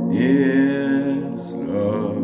Yes, Lord.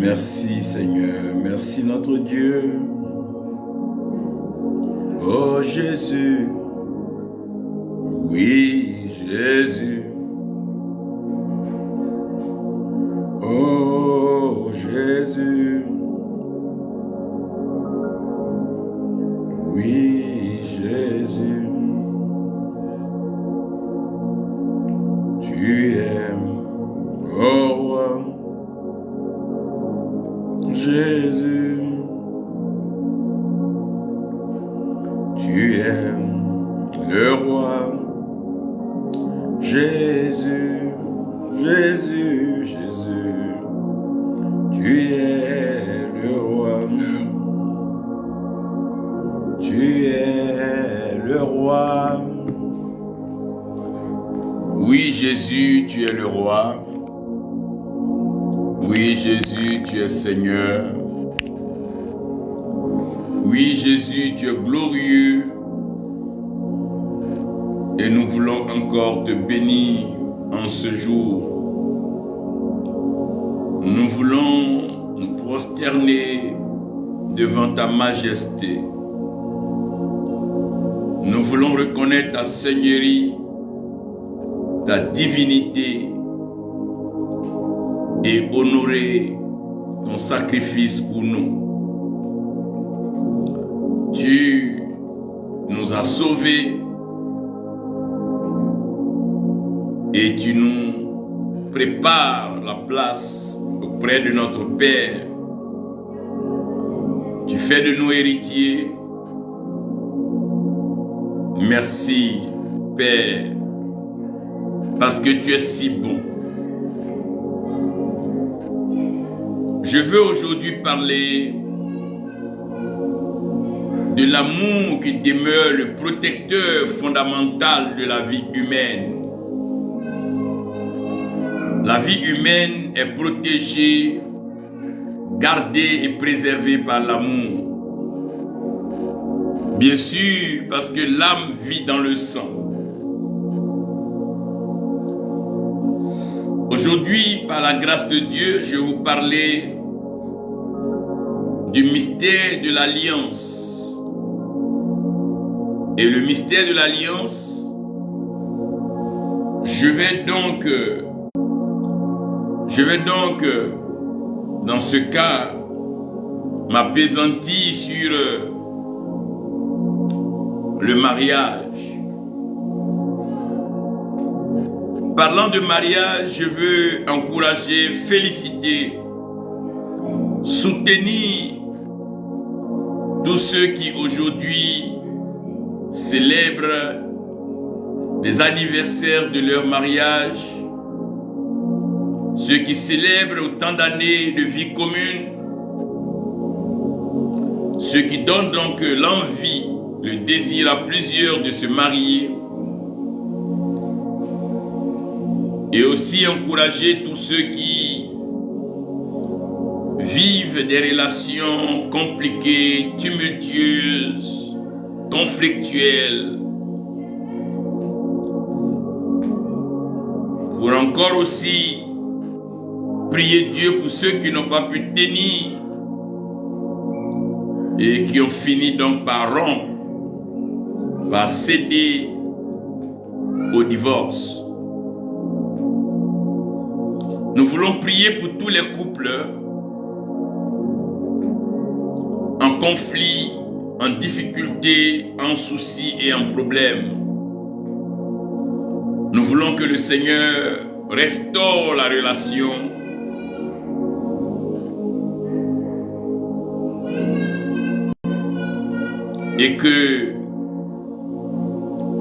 Merci Seigneur, merci notre Dieu. Oh Jésus, oui Jésus. Oh Jésus, oui Jésus. Tu es oh roi. Jésus, tu es le roi. Jésus, Jésus, Jésus, tu es le roi. Tu es le roi. Oui, Jésus, tu es le roi. Oui, Jésus, tu es Seigneur. Oui, Jésus, tu es glorieux. Et nous voulons encore te bénir en ce jour. Nous voulons nous prosterner devant ta majesté. Nous voulons reconnaître ta seigneurie, ta divinité, et honorer ton sacrifice pour nous. Tu nous as sauvés et tu nous prépares la place auprès de notre Père. Tu fais de nous héritiers. Merci Père, parce que tu es si bon. Je veux aujourd'hui parler de l'amour qui demeure le protecteur fondamental de la vie humaine. La vie humaine est protégée, gardée et préservée par l'amour. Bien sûr, parce que l'âme vit dans le sang. Aujourd'hui, par la grâce de Dieu, je vais vous parler du mystère de l'alliance. Et le mystère de l'alliance, je vais donc, dans ce cas, m'appesantir sur le mariage. Parlant de mariage, je veux encourager, féliciter, soutenir tous ceux qui aujourd'hui célèbrent les anniversaires de leur mariage, ceux qui célèbrent autant d'années de vie commune, ceux qui donnent donc l'envie, le désir à plusieurs de se marier. Et aussi encourager tous ceux qui vivent des relations compliquées, tumultueuses, conflictuelles. Pour encore aussi prier Dieu pour ceux qui n'ont pas pu tenir et qui ont fini donc par rompre, par céder au divorce. Nous voulons prier pour tous les couples en conflit, en difficulté, en souci et en problème. Nous voulons que le Seigneur restaure la relation et que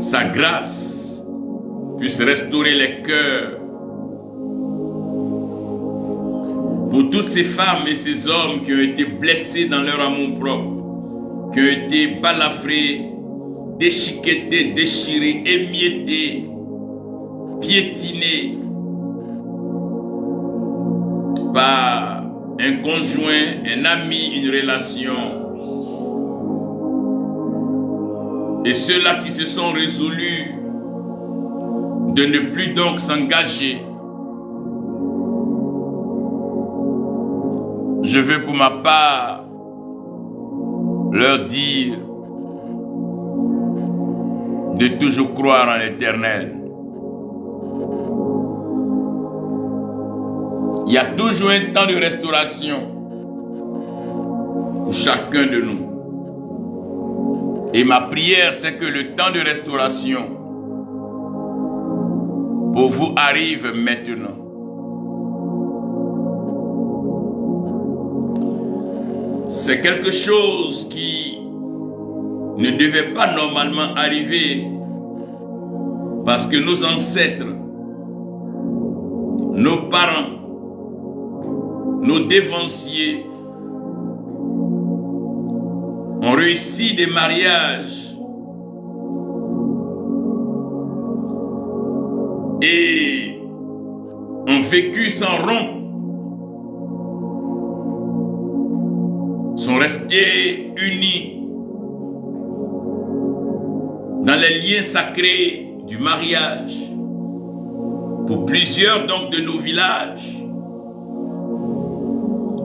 sa grâce puisse restaurer les cœurs pour toutes ces femmes et ces hommes qui ont été blessés dans leur amour propre, qui ont été balafrés, déchiquetés, déchirés, émiettés, piétinés par un conjoint, un ami, une relation. Et ceux-là qui se sont résolus de ne plus donc s'engager. Je veux pour ma part leur dire de toujours croire en l'Éternel. Il y a toujours un temps de restauration pour chacun de nous. Et ma prière, c'est que le temps de restauration pour vous arrive maintenant. C'est quelque chose qui ne devait pas normalement arriver parce que nos ancêtres, nos parents, nos dévanciers ont réussi des mariages et ont vécu sans rompre, sont restés unis dans les liens sacrés du mariage. Pour plusieurs donc de nos villages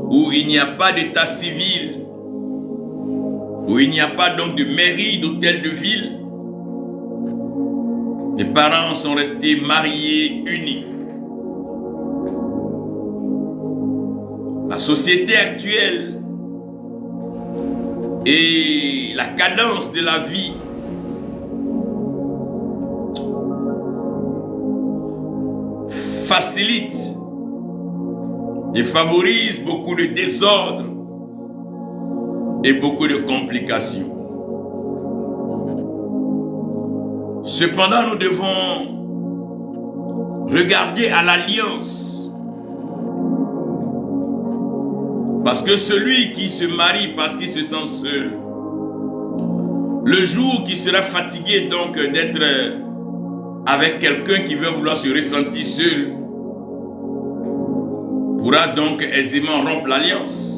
où il n'y a pas d'état civil, où il n'y a pas donc de mairie, d'hôtel de ville, les parents sont restés mariés, unis. La société actuelle et la cadence de la vie facilite et favorise beaucoup de désordre et beaucoup de complications. Cependant, nous devons regarder à l'alliance. Parce que celui qui se marie parce qu'il se sent seul, le jour qu'il sera fatigué donc d'être avec quelqu'un qui veut vouloir se ressentir seul, pourra donc aisément rompre l'alliance.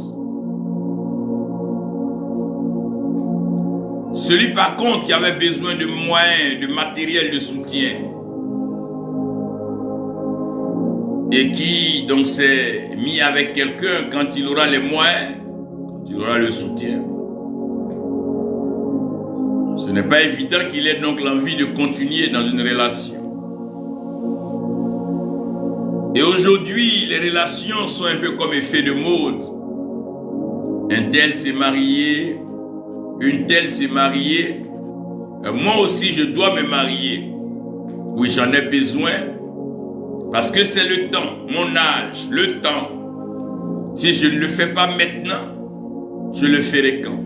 Celui par contre qui avait besoin de moyens, de matériel de soutien, et qui donc s'est mis avec quelqu'un quand il aura les moyens, quand il aura le soutien, ce n'est pas évident qu'il ait donc l'envie de continuer dans une relation. Et aujourd'hui, les relations sont un peu comme effet de mode. Un tel s'est marié, une telle s'est mariée, moi aussi je dois me marier. Oui, j'en ai besoin, parce que c'est le temps, mon âge, le temps. Si je ne le fais pas maintenant, je le ferai quand?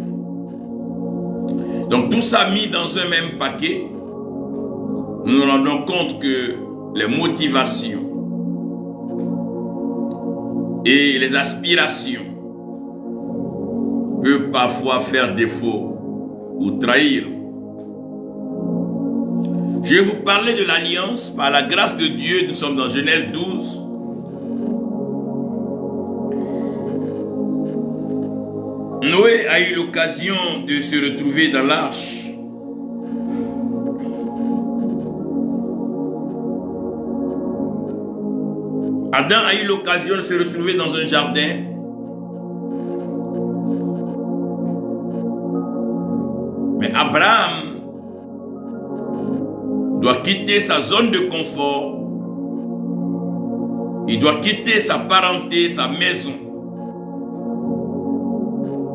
Donc tout ça mis dans un même paquet, nous nous rendons compte que les motivations et les aspirations peuvent parfois faire défaut ou trahir. Je vais vous parler de l'alliance. Par la grâce de Dieu, nous sommes dans Genèse 12. Noé a eu l'occasion de se retrouver dans l'arche. Adam a eu l'occasion de se retrouver dans un jardin. Mais Abraham doit quitter sa zone de confort. Il doit quitter sa parenté, sa maison.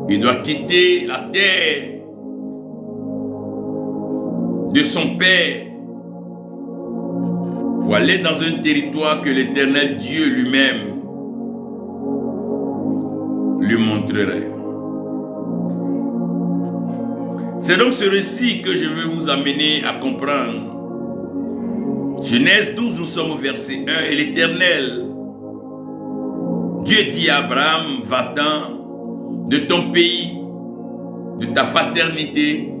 Il doit quitter la terre de son père pour aller dans un territoire que l'Éternel Dieu lui-même lui montrerait. C'est donc ce récit que je veux vous amener à comprendre. Genèse 12, nous sommes au verset 1, et l'Éternel, Dieu dit à Abraham, va-t'en de ton pays, de ta paternité,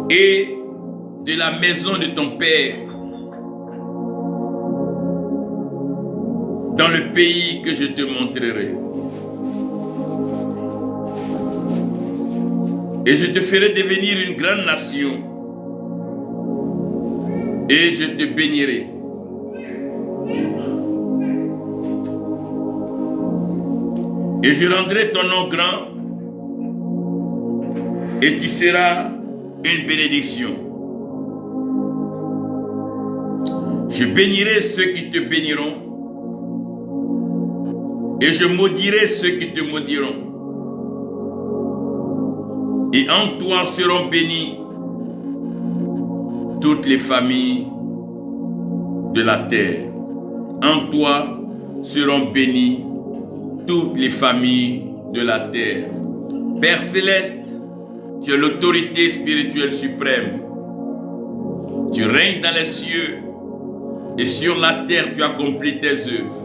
et de la maison de ton père, dans le pays que je te montrerai. Et je te ferai devenir une grande nation, et je te bénirai. Et je rendrai ton nom grand, et tu seras une bénédiction. Je bénirai ceux qui te béniront, et je maudirai ceux qui te maudiront. Et en toi seront bénies toutes les familles de la terre. En toi seront bénies toutes les familles de la terre. Père céleste, tu as l'autorité spirituelle suprême. Tu règnes dans les cieux et sur la terre tu accomplis tes œuvres.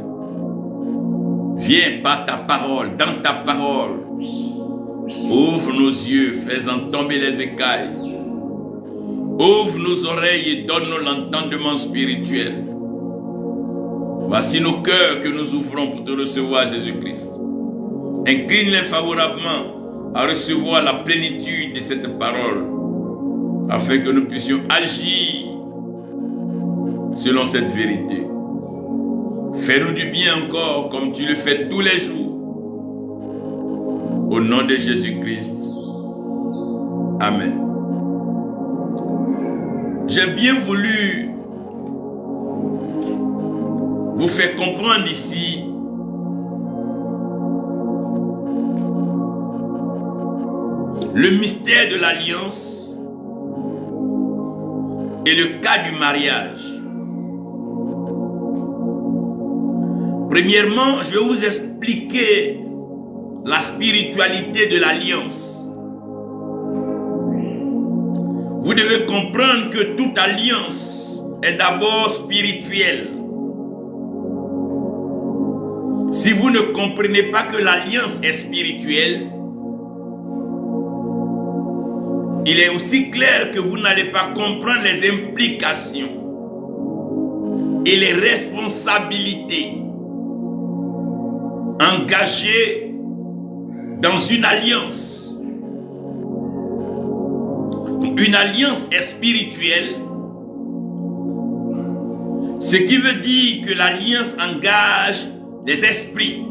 Viens par ta parole, dans ta parole. Ouvre nos yeux, fais-en tomber les écailles. Ouvre nos oreilles et donne-nous l'entendement spirituel. Voici nos cœurs que nous ouvrons pour te recevoir, Jésus-Christ. Incline-les favorablement à recevoir la plénitude de cette parole, afin que nous puissions agir selon cette vérité. Fais-nous du bien encore, comme tu le fais tous les jours. Au nom de Jésus-Christ. Amen. J'ai bien voulu vous faire comprendre ici le mystère de l'alliance et le cas du mariage. Premièrement, je vais vous expliquer la spiritualité de l'alliance. Vous devez comprendre que toute alliance est d'abord spirituelle. Si vous ne comprenez pas que l'alliance est spirituelle, il est aussi clair que vous n'allez pas comprendre les implications et les responsabilités engagées dans une alliance. Une alliance est spirituelle, ce qui veut dire que l'alliance engage des esprits.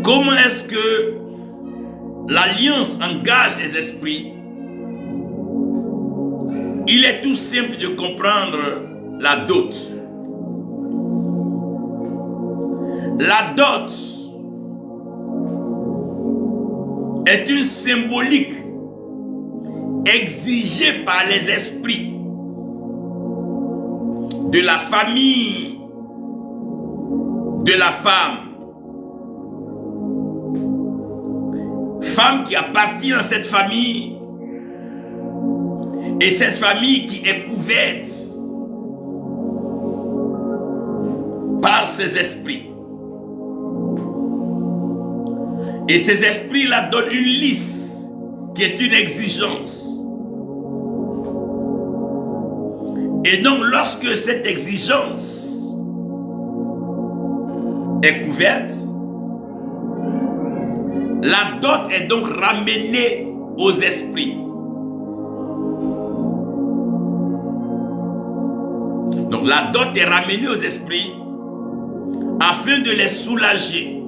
Comment est-ce que l'alliance engage les esprits? Il est tout simple de comprendre la dot. La dot est une symbolique exigée par les esprits de la famille de la femme. Femme qui appartient à cette famille et cette famille qui est couverte par ses esprits. Et ces esprits-là donnent une liste qui est une exigence. Et donc, lorsque cette exigence est couverte, la dot est donc ramenée aux esprits. Donc, la dot est ramenée aux esprits afin de les soulager,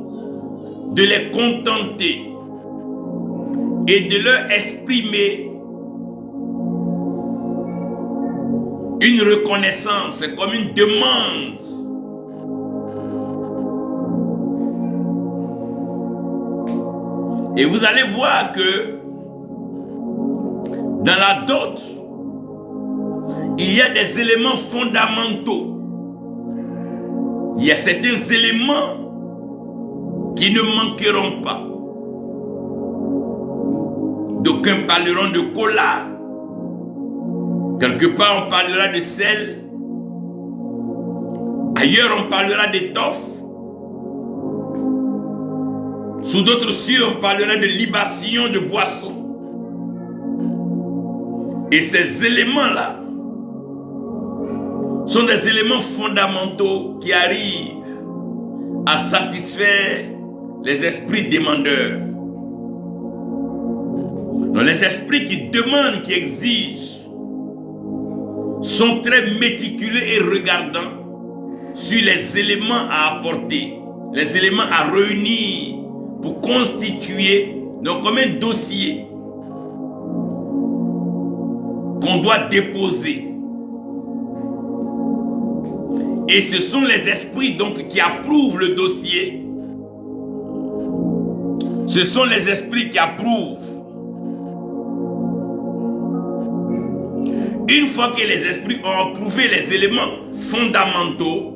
de les contenter et de leur exprimer une reconnaissance, comme une demande. Et vous allez voir que dans la dot, il y a des éléments fondamentaux. Il y a certains éléments qui ne manqueront pas. D'aucuns parleront de cola. Quelque part, on parlera de sel. Ailleurs, on parlera d'étoffe. Sous d'autres cieux, on parlera de libation, de boisson. Et ces éléments-là sont des éléments fondamentaux qui arrivent à satisfaire les esprits demandeurs. Donc, les esprits qui demandent, qui exigent, sont très méticuleux et regardants sur les éléments à apporter, les éléments à réunir pour constituer, donc comme un dossier qu'on doit déposer. Et ce sont les esprits donc qui approuvent le dossier. Ce sont les esprits qui approuvent. Une fois que les esprits ont approuvé les éléments fondamentaux,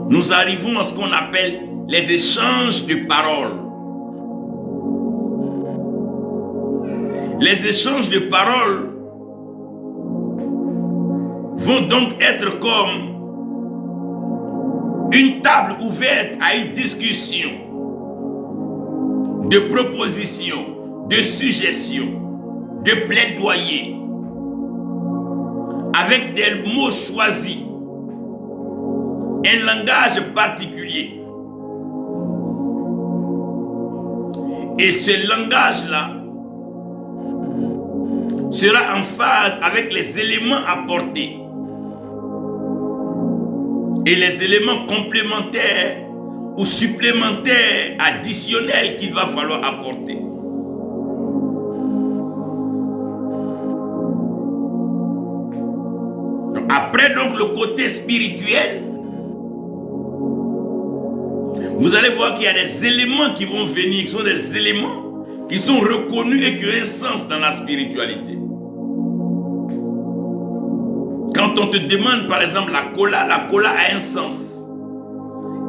nous arrivons à ce qu'on appelle les échanges de paroles. Les échanges de paroles vont donc être comme une table ouverte à une discussion, de propositions, de suggestions, de plaidoyer, avec des mots choisis, un langage particulier. Et ce langage-là sera en phase avec les éléments apportés et les éléments complémentaires ou supplémentaires, additionnels qu'il va falloir apporter. Après donc le côté spirituel, vous allez voir qu'il y a des éléments qui vont venir, qui sont des éléments qui sont reconnus et qui ont un sens dans la spiritualité. Quand on te demande par exemple la cola a un sens.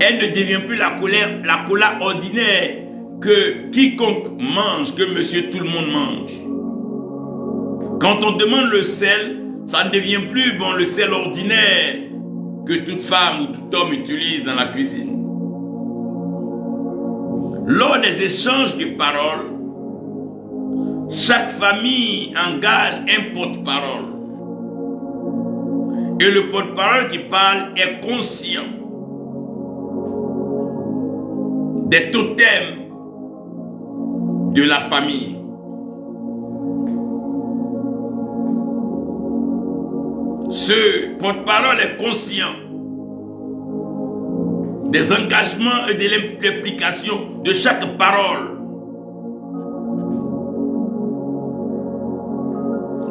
Elle ne devient plus la cola ordinaire que quiconque mange, que monsieur tout le monde mange. Quand on demande le sel, ça ne devient plus le sel ordinaire que toute femme ou tout homme utilise dans la cuisine. Lors des échanges de paroles, chaque famille engage un porte-parole. Et le porte-parole qui parle est conscient des totems de la famille. Ce porte-parole est conscient des engagements et de l'implication de chaque parole.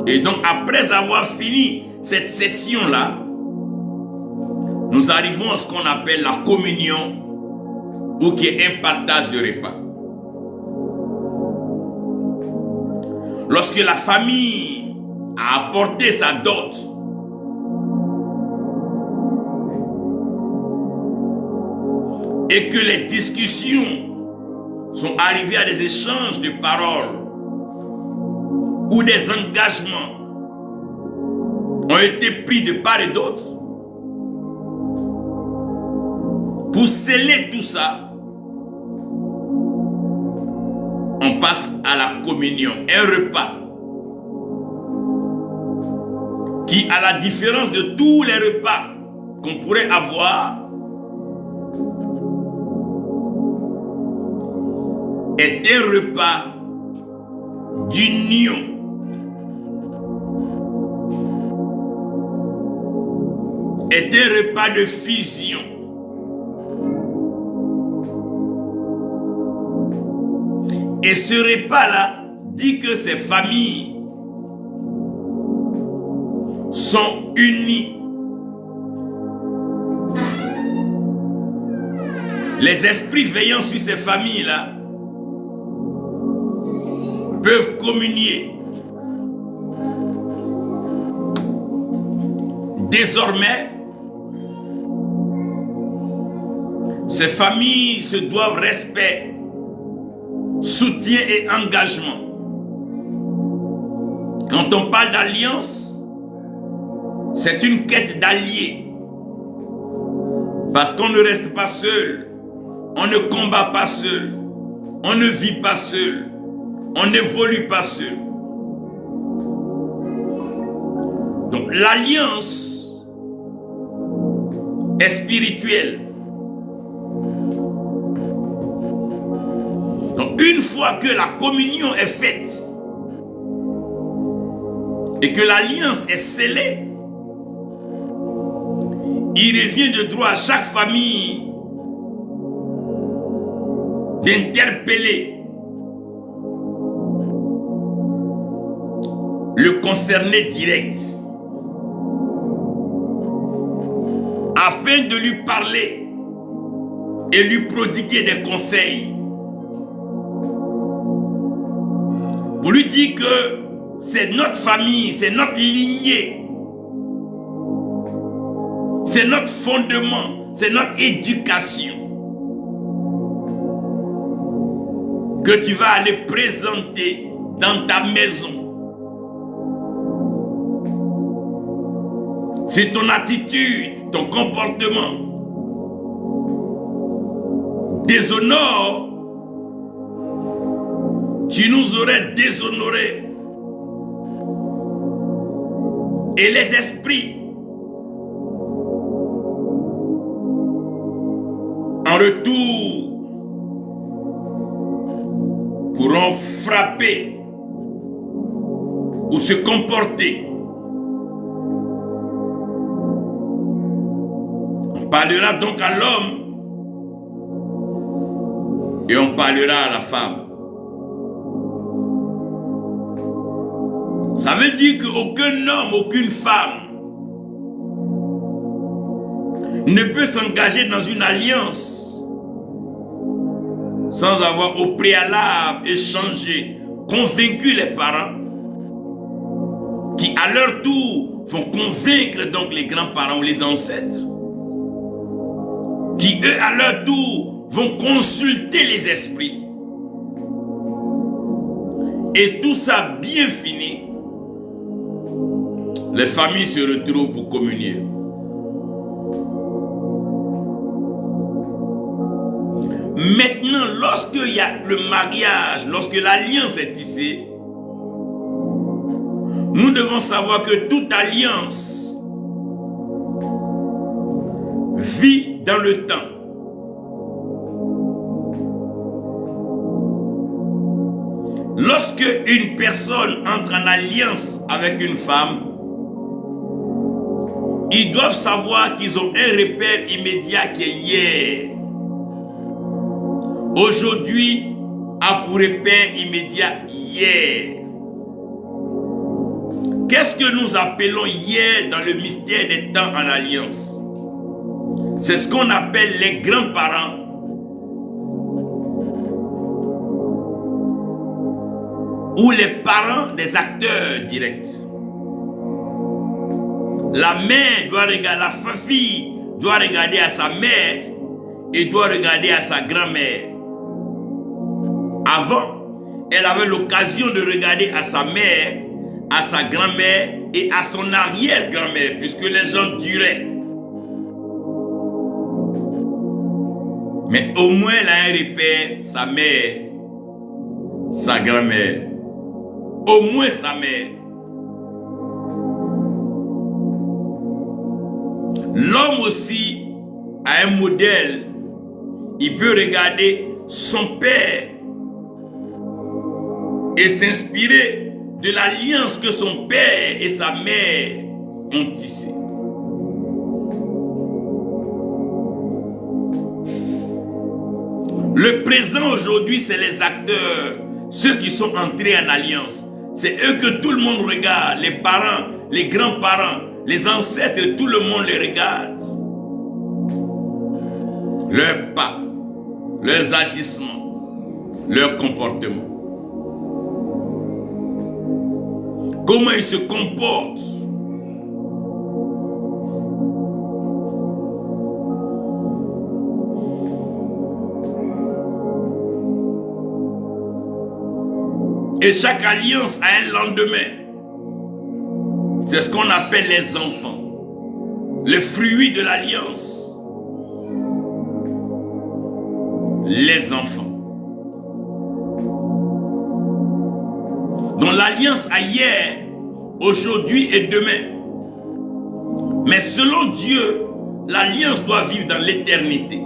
Et donc, après avoir fini cette session-là, nous arrivons à ce qu'on appelle la communion, ou qui est un partage de repas. Lorsque la famille a apporté sa dot, et que les discussions sont arrivées à des échanges de paroles où des engagements ont été pris de part et d'autre, pour sceller tout ça, passe à la communion, un repas qui, à la différence de tous les repas qu'on pourrait avoir, est un repas d'union. Est un repas de fusion. Et ce repas-là dit que ces familles sont unies. Les esprits veillant sur ces familles-là peuvent communier. Désormais, ces familles se doivent respect, soutien et engagement. Quand on parle d'alliance, c'est une quête d'alliés. Parce qu'on ne reste pas seul, on ne combat pas seul, on ne vit pas seul, on n'évolue pas seul. Donc l'alliance est spirituelle. Donc une fois que la communion est faite et que l'alliance est scellée, il revient de droit à chaque famille d'interpeller le concerné direct afin de lui parler et lui prodiguer des conseils pour lui dire que c'est notre famille, c'est notre lignée, c'est notre fondement, c'est notre éducation que tu vas aller présenter dans ta maison. C'est ton attitude, ton comportement déshonore, tu nous aurais déshonorés. Et les esprits, en retour, pourront frapper ou se comporter. On parlera donc à l'homme et on parlera à la femme. Ça veut dire qu'aucun homme, aucune femme ne peut s'engager dans une alliance sans avoir au préalable échangé, convaincu les parents, qui à leur tour vont convaincre donc les grands-parents ou les ancêtres, qui eux à leur tour vont consulter les esprits. Et tout ça bien fini, les familles se retrouvent pour communier. Maintenant, lorsqu'il y a le mariage, lorsque l'alliance est tissée, nous devons savoir que toute alliance vit dans le temps. Lorsque une personne entre en alliance avec une femme, ils doivent savoir qu'ils ont un repère immédiat qui est hier. Aujourd'hui a pour repère immédiat hier. Qu'est-ce que nous appelons hier dans le mystère des temps en alliance? C'est ce qu'on appelle les grands-parents. Ou les parents des acteurs directs. La mère doit regarder, la fille doit regarder à sa mère et doit regarder à sa grand-mère. Avant, elle avait l'occasion de regarder à sa mère, à sa grand-mère et à son arrière-grand-mère, puisque les gens duraient. Mais au moins, elle a un repère, sa mère, sa grand-mère, au moins sa mère. L'homme aussi a un modèle. Il peut regarder son père et s'inspirer de l'alliance que son père et sa mère ont tissée. Le présent aujourd'hui, c'est les acteurs, ceux qui sont entrés en alliance. C'est eux que tout le monde regarde, les parents, les grands-parents, les ancêtres, tout le monde les regarde. Leurs pas, leurs agissements, leurs comportements. Comment ils se comportent. Et chaque alliance a un lendemain. C'est ce qu'on appelle les enfants. Le fruit de l'alliance. Les enfants. Donc l'alliance a hier, aujourd'hui et demain. Mais selon Dieu, l'alliance doit vivre dans l'éternité.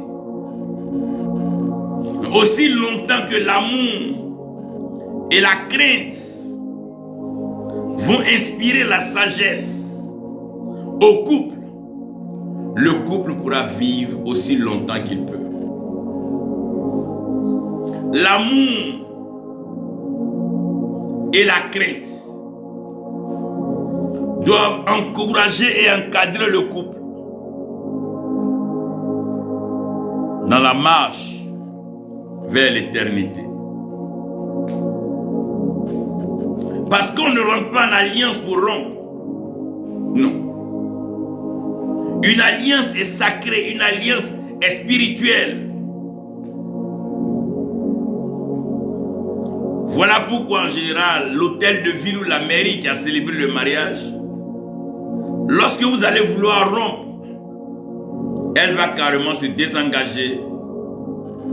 Aussi longtemps que l'amour et la crainte vont inspirer la sagesse au couple, le couple pourra vivre aussi longtemps qu'il peut. L'amour et la crainte doivent encourager et encadrer le couple dans la marche vers l'éternité. Parce qu'on ne rentre pas en alliance pour rompre. Non. Une alliance est sacrée, une alliance est spirituelle. Voilà pourquoi en général, l'hôtel de ville ou la mairie qui a célébré le mariage, lorsque vous allez vouloir rompre, elle va carrément se désengager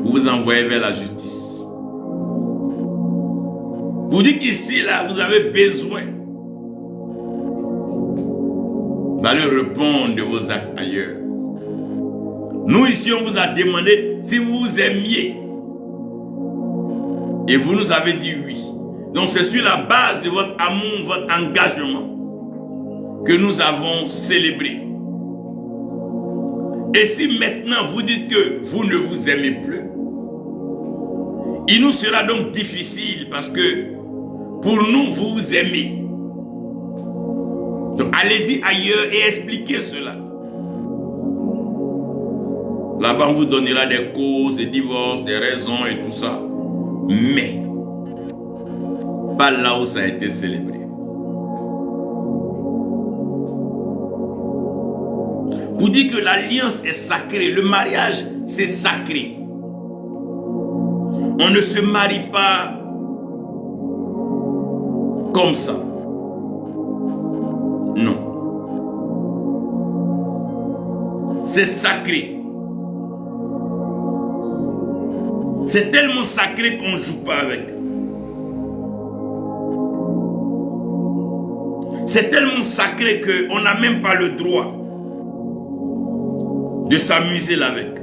pour vous envoyer vers la justice. Vous dites qu'ici, là, vous avez besoin d'aller répondre de vos actes ailleurs. Nous, ici, on vous a demandé si vous vous aimiez. Et vous nous avez dit oui. Donc, c'est sur la base de votre amour, votre engagement que nous avons célébré. Et si maintenant vous dites que vous ne vous aimez plus, il nous sera donc difficile parce que pour nous, vous vous aimez. Donc allez-y ailleurs et expliquez cela. Là-bas, on vous donnera des causes, des divorces, des raisons et tout ça. Mais pas là où ça a été célébré. Vous dites que l'alliance est sacrée, le mariage c'est sacré. On ne se marie pas comme ça. Non. C'est sacré. C'est tellement sacré qu'on ne joue pas avec. C'est tellement sacré qu'on n'a même pas le droit de s'amuser avec.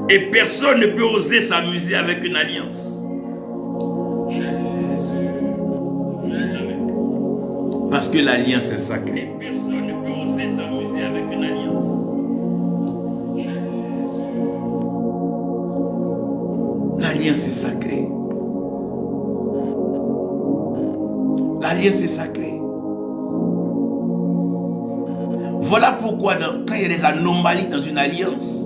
Et personne ne peut oser s'amuser avec une alliance. Parce que l'alliance est sacrée. Et personne ne peut oser s'amuser avec une alliance. L'alliance est sacrée. L'alliance est sacrée. Voilà pourquoi quand il y a des anomalies dans une alliance,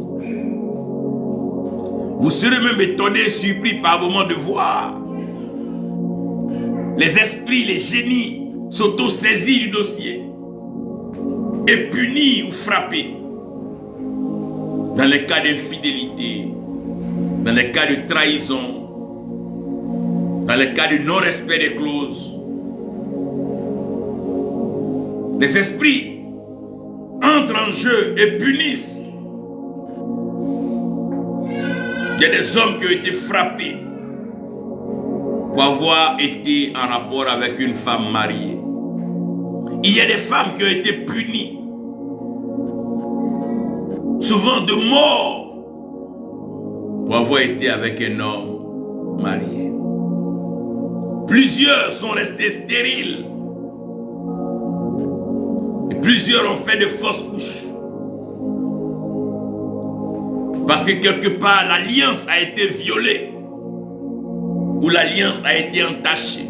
vous serez même étonné, surpris par moment de voir les esprits, les génies s'auto-saisir du dossier et punir ou frapper dans les cas d'infidélité, dans les cas de trahison, dans les cas de non-respect des clauses. Les esprits entrent en jeu et punissent. Il y a des hommes qui ont été frappés pour avoir été en rapport avec une femme mariée. Il y a des femmes qui ont été punies, souvent de mort, pour avoir été avec un homme marié. Plusieurs sont restés stériles. Et plusieurs ont fait de fausses couches. Parce que quelque part, l'alliance a été violée. Ou l'alliance a été entachée.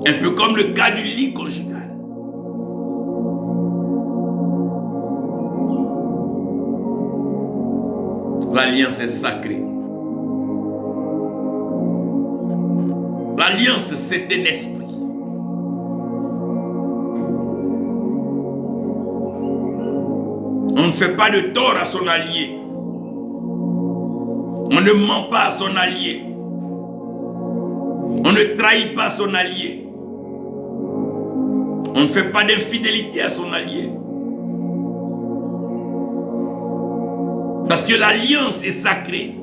Un peu comme le cas du lit conjugal. L'alliance est sacrée. L'alliance, c'est un esprit. On ne fait pas de tort à son allié. On ne ment pas à son allié. On ne trahit pas son allié. On ne fait pas d'infidélité à son allié. Parce que l'alliance est sacrée.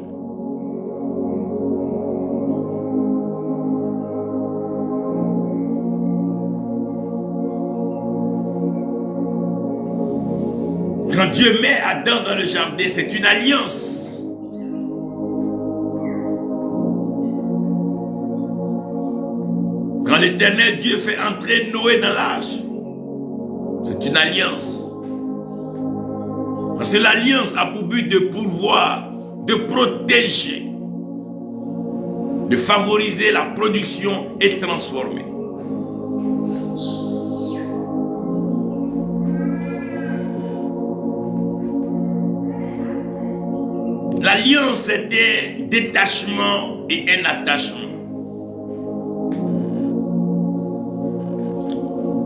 Quand Dieu met Adam dans le jardin, c'est une alliance. Quand l'Éternel Dieu fait entrer Noé dans l'arche, c'est une alliance. Parce que l'alliance a pour but de pourvoir, de protéger, de favoriser la production et transformer. L'alliance est un détachement et un attachement.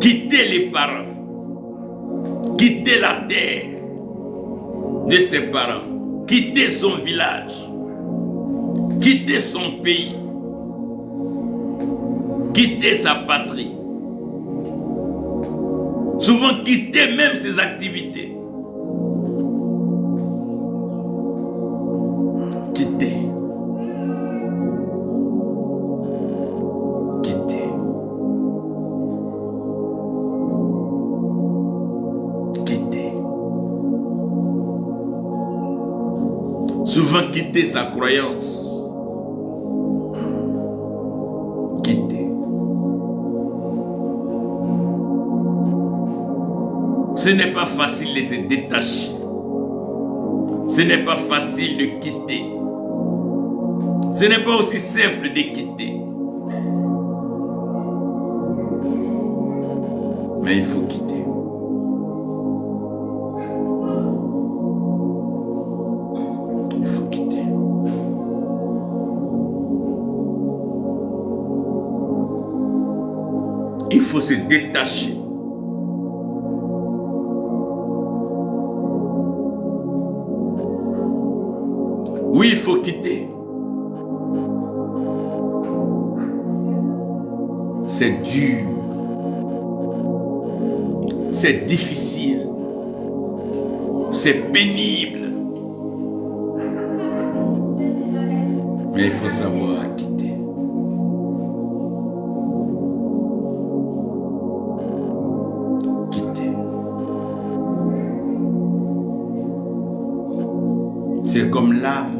Quitter les parents, quitter la terre de ses parents, quitter son village, quitter son pays, quitter sa patrie, souvent quitter même ses activités. Quitter. Quitter. Quitter. Souvent quitter sa croyance. Quitter. Ce n'est pas facile de se détacher. Ce n'est pas facile de quitter. Ce n'est pas aussi simple de quitter. Mais il faut quitter. Il faut quitter. Il faut se détacher. Oui, il faut quitter. C'est dur. C'est difficile. C'est pénible. Mais il faut savoir quitter. Quitter. C'est comme l'âme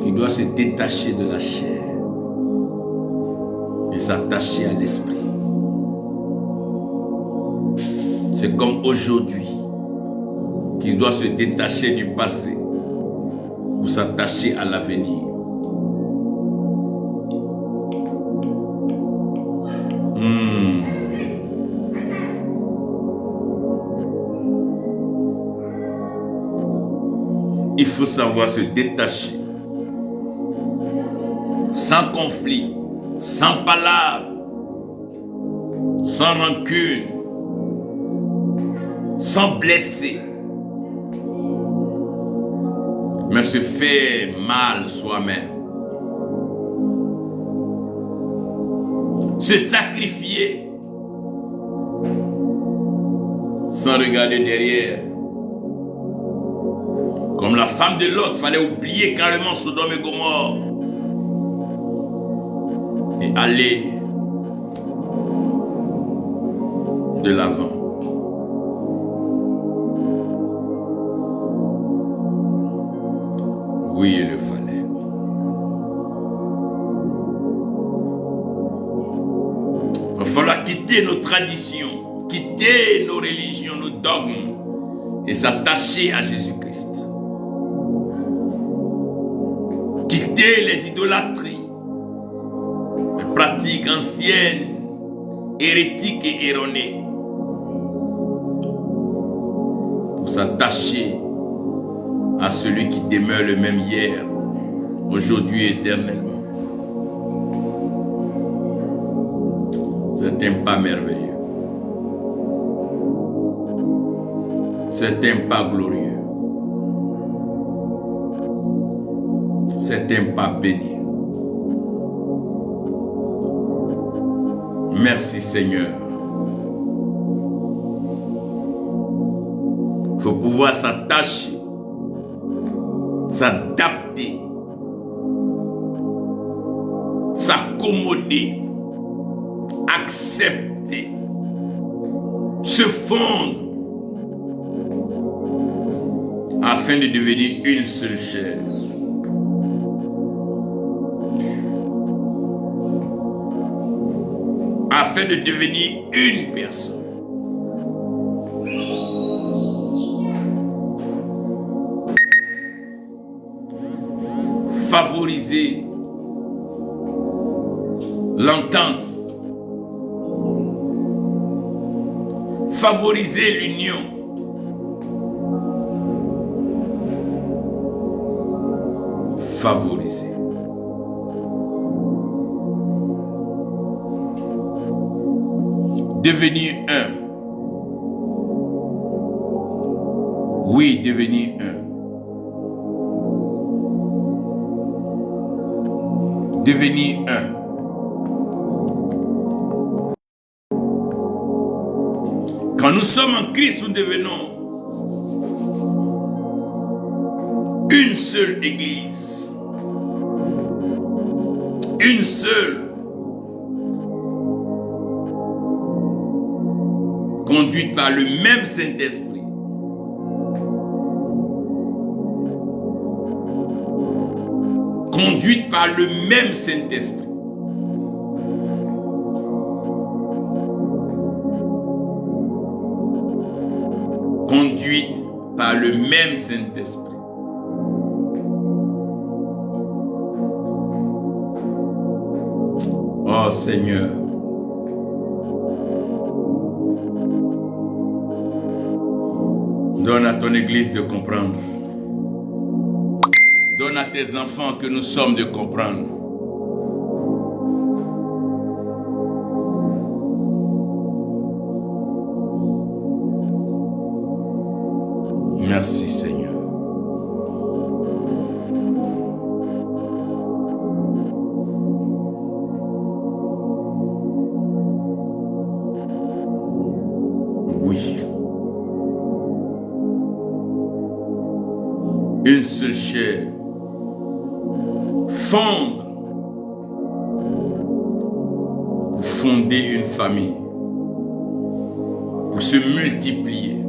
qui doit se détacher de la chair et s'attacher à l'esprit. C'est comme aujourd'hui qui doit se détacher du passé pour s'attacher à l'avenir. Il faut savoir se détacher sans conflit, sans palabre, sans rancune, sans blesser, mais se faire mal soi-même. Se sacrifier sans regarder derrière. Comme la femme de Lot, il fallait oublier carrément Sodome et Gomorrhe et aller de l'avant. Oui, il le fallait. Il va falloir quitter nos traditions, quitter nos religions, nos dogmes et s'attacher à Jésus-Christ. Quitter les idolâtries, les pratiques anciennes, hérétiques et erronées, pour s'attacher à celui qui demeure le même hier, aujourd'hui et éternellement. C'est un pas merveilleux. C'est un pas glorieux. C'est un pas béni. Merci Seigneur. Il faut pouvoir s'attacher, s'adapter, s'accommoder, accepter, se fondre afin de devenir une seule chair. Afin de devenir une personne. Favoriser l'entente. Favoriser l'union. Favoriser. Devenir un. Oui, devenir un. Devenir un. Quand nous sommes en Christ, nous devenons une seule église. Une seule. Conduite par le même Saint-Esprit. Conduite par le même Saint-Esprit. Conduite par le même Saint-Esprit. Oh Seigneur. Donne à ton Église de comprendre. Donne à tes enfants que nous sommes de comprendre. Merci Seigneur. Oui. Une seule chair. Fondre. Pour fonder une famille. Pour se multiplier.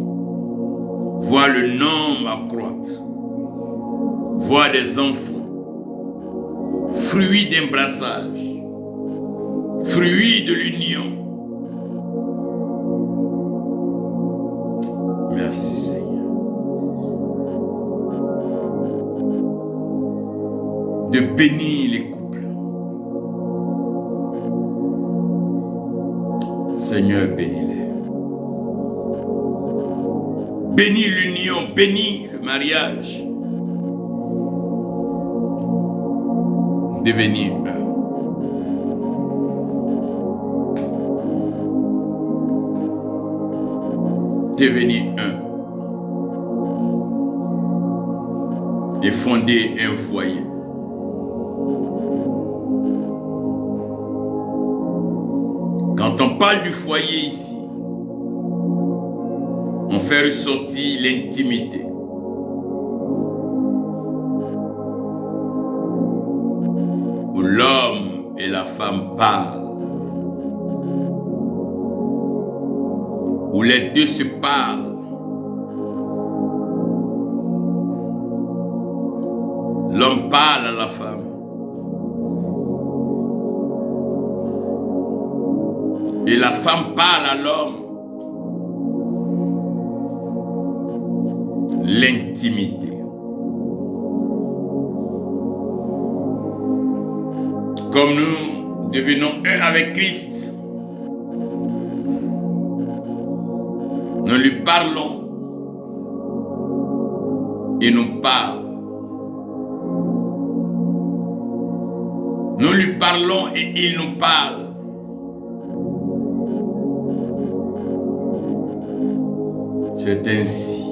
Voir le nombre accroître. Voir des enfants. Fruits d'un brassage. Fruits de l'union. Merci Seigneur. De bénir les couples. Seigneur, bénis-les. Bénis l'union, bénis le mariage. Devenir un. Devenir un. Et fonder un foyer. Quand on parle du foyer ici, on fait ressortir l'intimité. où l'homme et la femme parlent, où les deux se parlent. L'homme parle à la femme. Et la femme parle à l'homme. L'intimité. Comme nous devenons un avec Christ, nous lui parlons et nous parle. Nous lui parlons et il nous parle. C'est ainsi.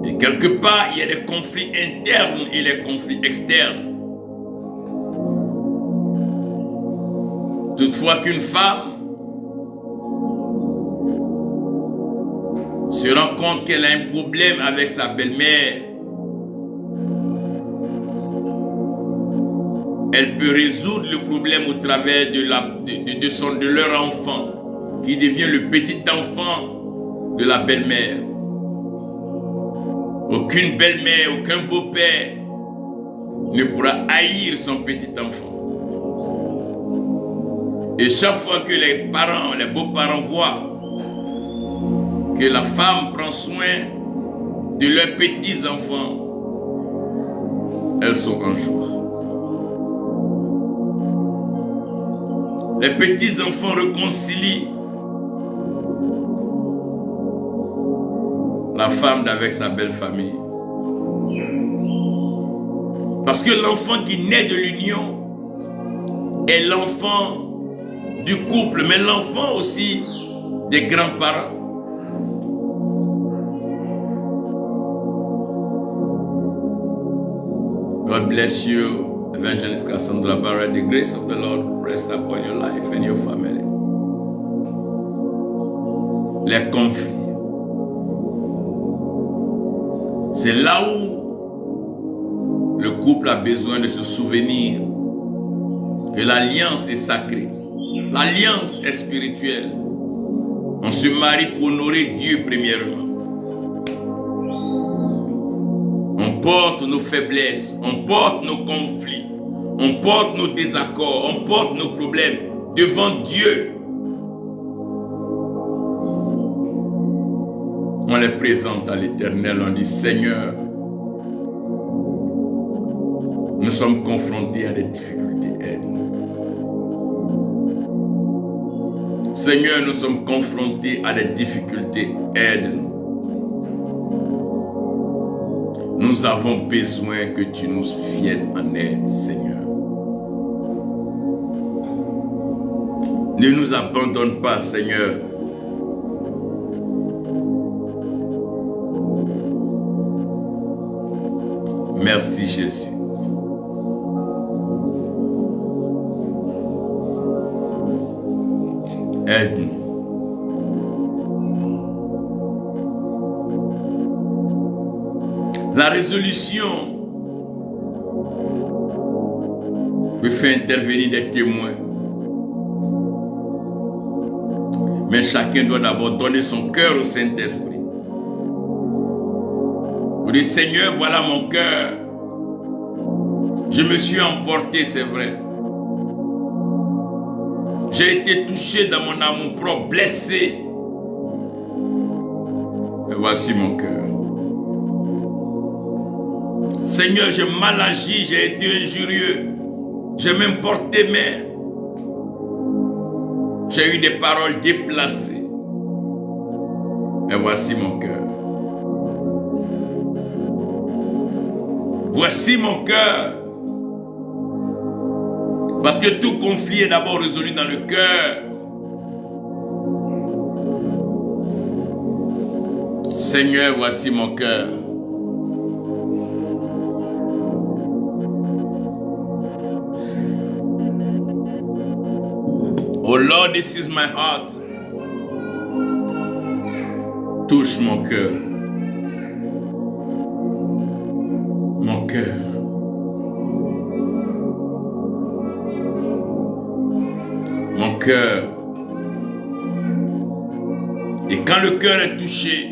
Et quelque part, il y a des conflits internes et des conflits externes. Toutefois qu'une femme se rend compte qu'elle a un problème avec sa belle-mère, elle peut résoudre le problème au travers de leur enfant, qui devient le petit enfant de la belle-mère. Aucune belle-mère, aucun beau-père ne pourra haïr son petit enfant. Et chaque fois que les parents, les beaux-parents voient que la femme prend soin de leurs petits-enfants, elles sont en joie. Les petits-enfants réconcilient la femme avec sa belle famille. Parce que l'enfant qui naît de l'union est l'enfant du couple, mais l'enfant aussi des grands-parents. God bless you, Evangelist Cassandra Barrett. The grace of the Lord rest upon your life and your family. Les conflits. C'est là où le couple a besoin de se souvenir que l'alliance est sacrée. L'alliance est spirituelle. On se marie pour honorer Dieu premièrement. On porte nos faiblesses, on porte nos conflits, on porte nos désaccords, on porte nos problèmes devant Dieu. On les présente à l'Éternel, on dit Seigneur, nous sommes confrontés à des difficultés, aide-nous. Seigneur, nous sommes confrontés à des difficultés, aide-nous. Nous avons besoin que tu nous viennes en aide, Seigneur. Ne nous abandonne pas, Seigneur. Merci, Jésus. Aide-nous. La résolution peut faire intervenir des témoins. Mais chacun doit d'abord donner son cœur au Saint-Esprit. Vous dites, Seigneur, voilà mon cœur. Je me suis emporté, c'est vrai. J'ai été touché dans mon amour propre, blessé. Mais voici mon cœur. Seigneur, j'ai mal agi, j'ai été injurieux. J'ai même porté main. J'ai eu des paroles déplacées. Mais voici mon cœur. Voici mon cœur. Parce que tout conflit est d'abord résolu dans le cœur. Seigneur, voici mon cœur. Oh Lord, this is my heart. Touche mon cœur. mon cœur. Mon cœur. Et quand le cœur est touché,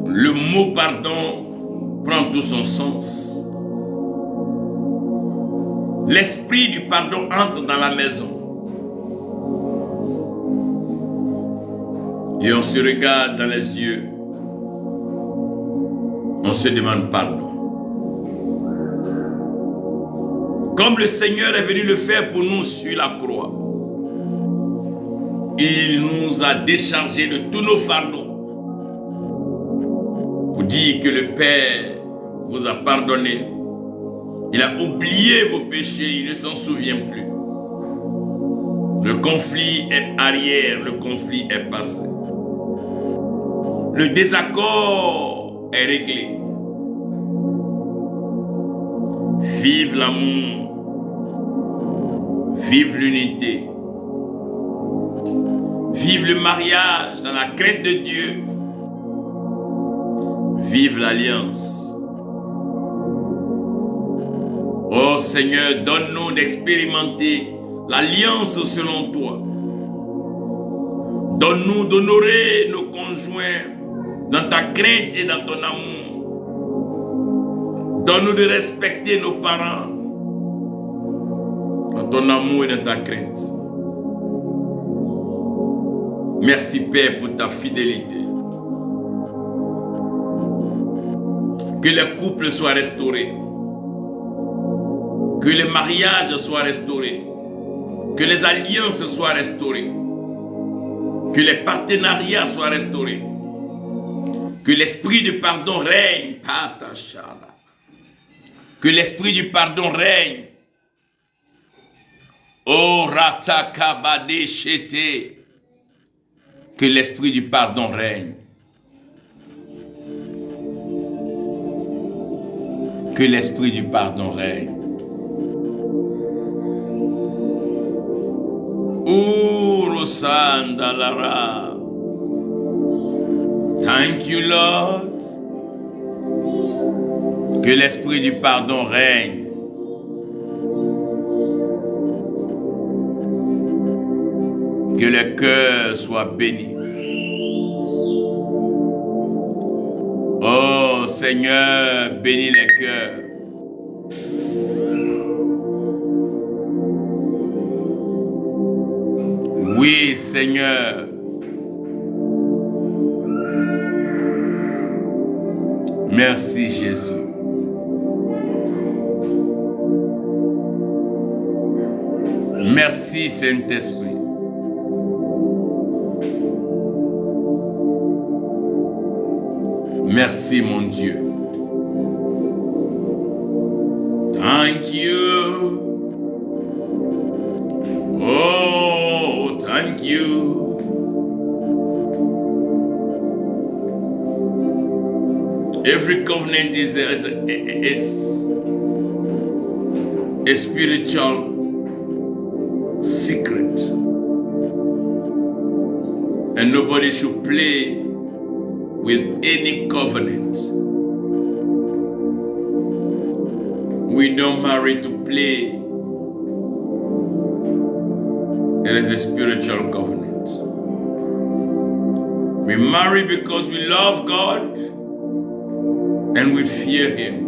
le mot pardon prend tout son sens. L'esprit du pardon entre dans la maison. Et on se regarde dans les yeux. On se demande pardon. Comme le Seigneur est venu le faire pour nous sur la croix. Il nous a déchargés de tous nos fardeaux. Pour dire que le Père vous a pardonné. Il a oublié vos péchés, il ne s'en souvient plus. Le conflit est arrière, le conflit est passé. Le désaccord est réglé. Vive l'amour. Vive l'unité. Vive le mariage dans la crainte de Dieu. Vive l'alliance. Oh Seigneur, donne-nous d'expérimenter l'alliance selon toi. Donne-nous d'honorer nos conjoints dans ta crainte et dans ton amour. Donne-nous de respecter nos parents dans ton amour et dans ta crainte. Merci Père pour ta fidélité. Que les couples soient restaurés. Que les mariages soient restaurés. Que les alliances soient restaurées. Que les partenariats soient restaurés. Que l'esprit du pardon règne. Que l'esprit du pardon règne. Oh Ratakabade Shete. Que l'esprit du pardon règne. Que l'esprit du pardon règne. Urosandalara. Thank you, Lord. Que l'esprit du pardon règne. Que le cœur soit béni. Oh Seigneur, bénis les cœurs. Oui, Seigneur. Merci, Jésus. Merci, Saint-Esprit. Merci, mon Dieu. Thank you. Oh, thank you. Every covenant is a spiritual secret. And nobody should play with any covenant. We don't marry to play. It is a spiritual covenant. We marry because we love God and we fear Him.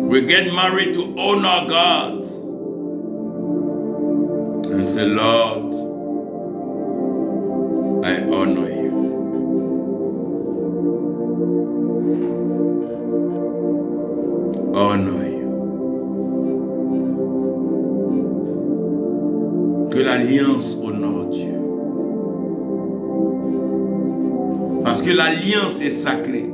We get married to honor God and say, Lord, I honor you. Honor you. Que l'alliance honore Dieu. Parce que l'alliance est sacrée.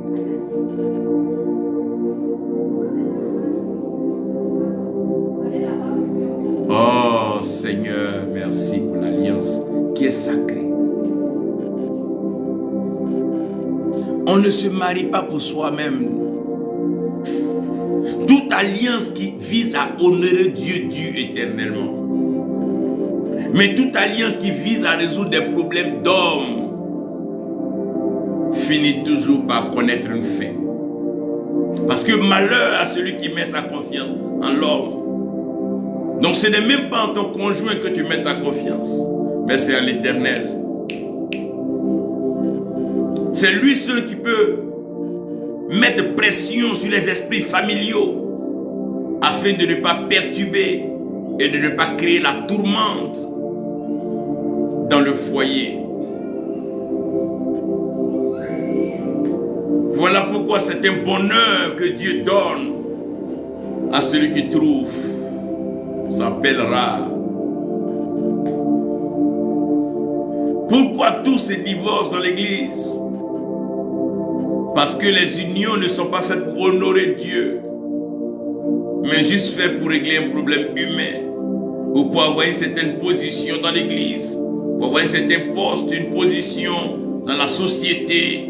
Oh Seigneur, merci pour l'alliance qui est sacrée. On ne se marie pas pour soi-même. Toute alliance qui vise à honorer Dieu dure éternellement. Mais toute alliance qui vise à résoudre des problèmes d'hommes finit toujours par connaître une fin. Parce que malheur à celui qui met sa confiance en l'homme. Donc ce n'est même pas en ton conjoint que tu mets ta confiance, mais c'est en l'Éternel. C'est lui seul qui peut mettre pression sur les esprits familiaux afin de ne pas perturber et de ne pas créer la tourmente dans le foyer. Voilà pourquoi c'est un bonheur que Dieu donne à celui qui trouve sa belle rare. Pourquoi tous ces divorces dans l'église? Parce que les unions ne sont pas faites pour honorer Dieu, mais juste faites pour régler un problème humain, ou pour avoir une certaine position dans l'église, pour avoir un certain poste, une position dans la société.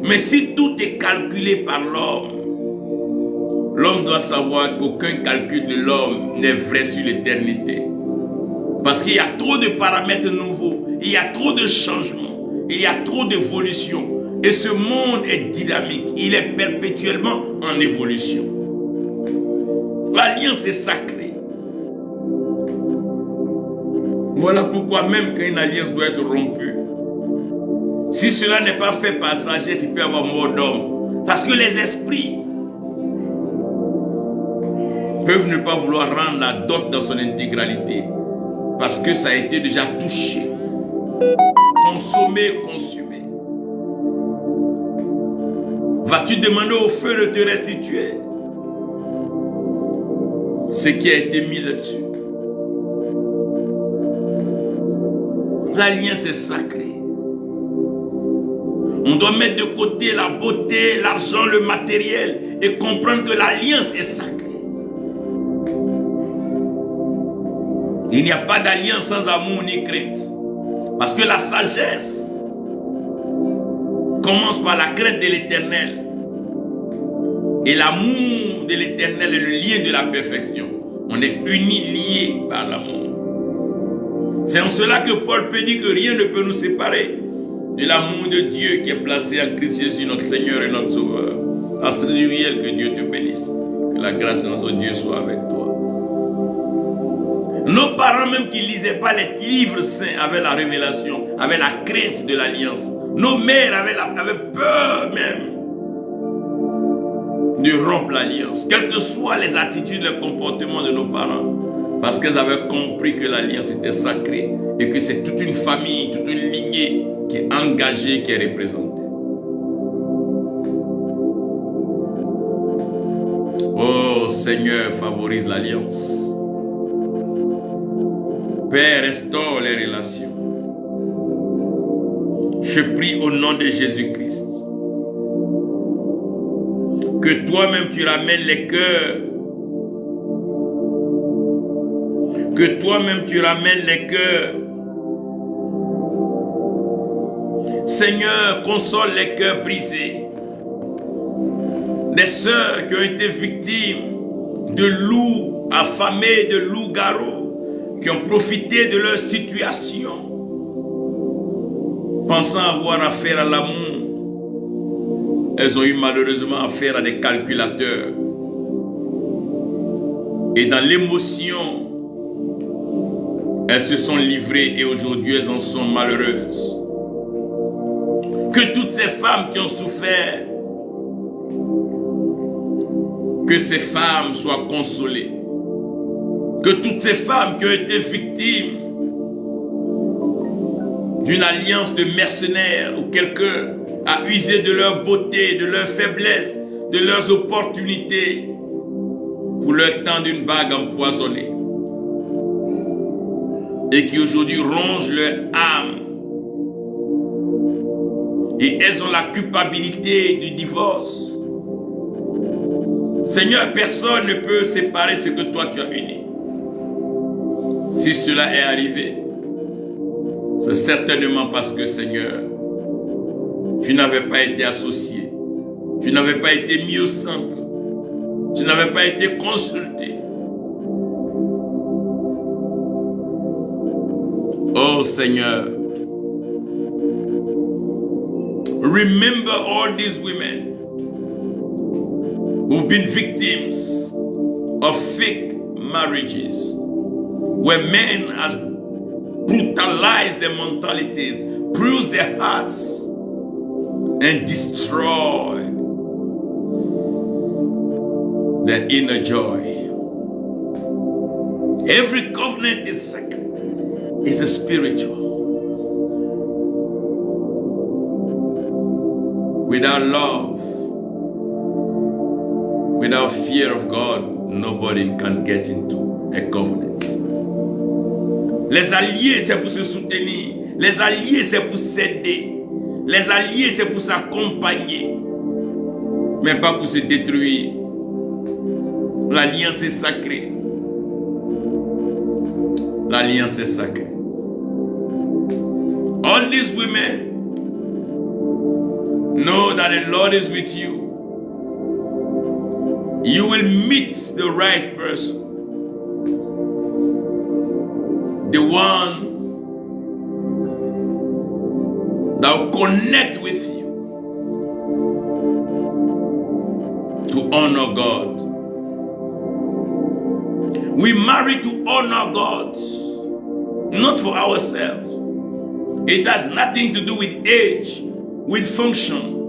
Mais si tout est calculé par l'homme, l'homme doit savoir qu'aucun calcul de l'homme n'est vrai sur l'éternité. Parce qu'il y a trop de paramètres nouveaux, il y a trop de changements, il y a trop d'évolution. Et ce monde est dynamique, il est perpétuellement en évolution. L'alliance est sacrée. Voilà pourquoi même quand une alliance doit être rompue, si cela n'est pas fait par sagesse, il peut y avoir mort d'homme. Parce que les esprits peuvent ne pas vouloir rendre la dot dans son intégralité. Parce que ça a été déjà touché, consommé, consumé. Vas-tu demander au feu de te restituer ce qui a été mis là-dessus? L'alliance est sacrée. On doit mettre de côté la beauté, l'argent, le matériel et comprendre que l'alliance est sacrée. Il n'y a pas d'alliance sans amour ni crainte. Parce que la sagesse commence par la crainte de l'Éternel. Et l'amour de l'Éternel est le lien de la perfection. On est unis, liés par l'amour. C'est en cela que Paul peut dire que rien ne peut nous séparer de l'amour de Dieu qui est placé en Christ Jésus, notre Seigneur et notre Sauveur. Astrid Uriel, que Dieu te bénisse. Que la grâce de notre Dieu soit avec toi. Nos parents même qui ne lisaient pas les livres saints avaient la révélation, avaient la crainte de l'alliance. Nos mères avaient peur même de rompre l'alliance, quelles que soient les attitudes, les comportements de nos parents, parce qu'elles avaient compris que l'alliance était sacrée et que c'est toute une famille, toute une lignée qui est engagée, qui est représentée. Oh Seigneur, favorise l'alliance. Père, restaure les relations. Je prie au nom de Jésus-Christ que toi-même tu ramènes les cœurs. Que toi-même tu ramènes les cœurs. Seigneur, console les cœurs brisés. Des sœurs qui ont été victimes de loups affamés, de loups-garous, qui ont profité de leur situation, pensant avoir affaire à l'amour. Elles ont eu malheureusement affaire à des calculateurs. Et dans l'émotion, elles se sont livrées et aujourd'hui elles en sont malheureuses. Que toutes ces femmes qui ont souffert, que ces femmes soient consolées. Que toutes ces femmes qui ont été victimes d'une alliance de mercenaires où quelqu'un a usé de leur beauté, de leur faiblesse, de leurs opportunités pour leur tendre une bague empoisonnée et qui aujourd'hui rongent leur âme et elles ont la culpabilité du divorce. Seigneur, personne ne peut séparer ce que toi tu as uni. Si cela est arrivé, c'est certainement parce que, Seigneur, tu n'avais pas été associé, tu n'avais pas été mis au centre, tu n'avais pas été consulté. Oh Seigneur, Remember all these women who've been victims of fake marriages, where men have brutalized their mentalities, bruised their hearts, and destroyed their inner joy. Every covenant is sacred, it's a spiritual. Without love, without fear of God, nobody can get into a covenant. Les alliés, c'est pour se soutenir. Les alliés, c'est pour s'aider. Les alliés, c'est pour s'accompagner. Mais pas pour se détruire. L'alliance est sacrée. L'alliance est sacrée. All these women know that the Lord is with you. You will meet the right person. The one that will connect with you to honor God. We marry to honor God, not for ourselves. It has nothing to do with age, with function.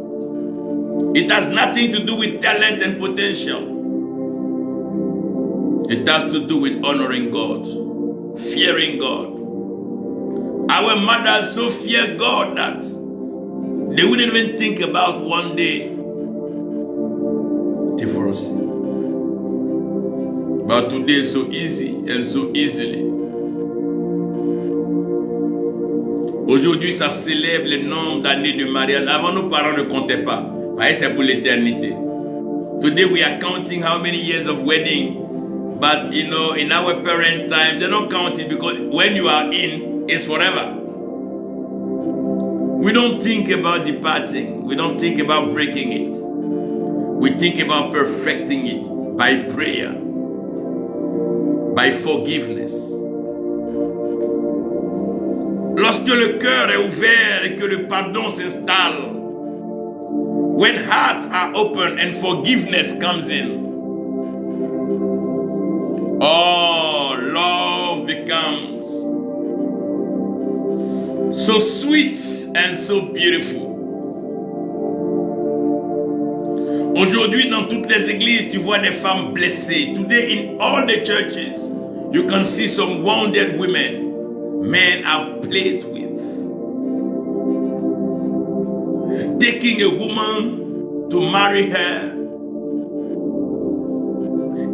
It has nothing to do with talent and potential. It has to do with honoring God, fearing God. Our mothers so fear God that they wouldn't even think about one day divorcing. But today it's so easy and so easily. Aujourd'hui, ça célèbre le nombre d'années de mariage. Avant, nos parents ne comptaient pas. C'est pour l'éternité. Today we are counting how many years of wedding. But you know, in our parents' time, they don't count it because when you are in, it's forever. We don't think about departing. We don't think about breaking it. We think about perfecting it by prayer, by forgiveness. Lorsque le cœur est ouvert et que le pardon s'installe, when hearts are open and forgiveness comes in, oh, love becomes so sweet and so beautiful. Aujourd'hui, dans toutes les églises, tu vois des femmes blessées. Today, in all the churches, you can see some wounded women men have played with. Taking a woman to marry her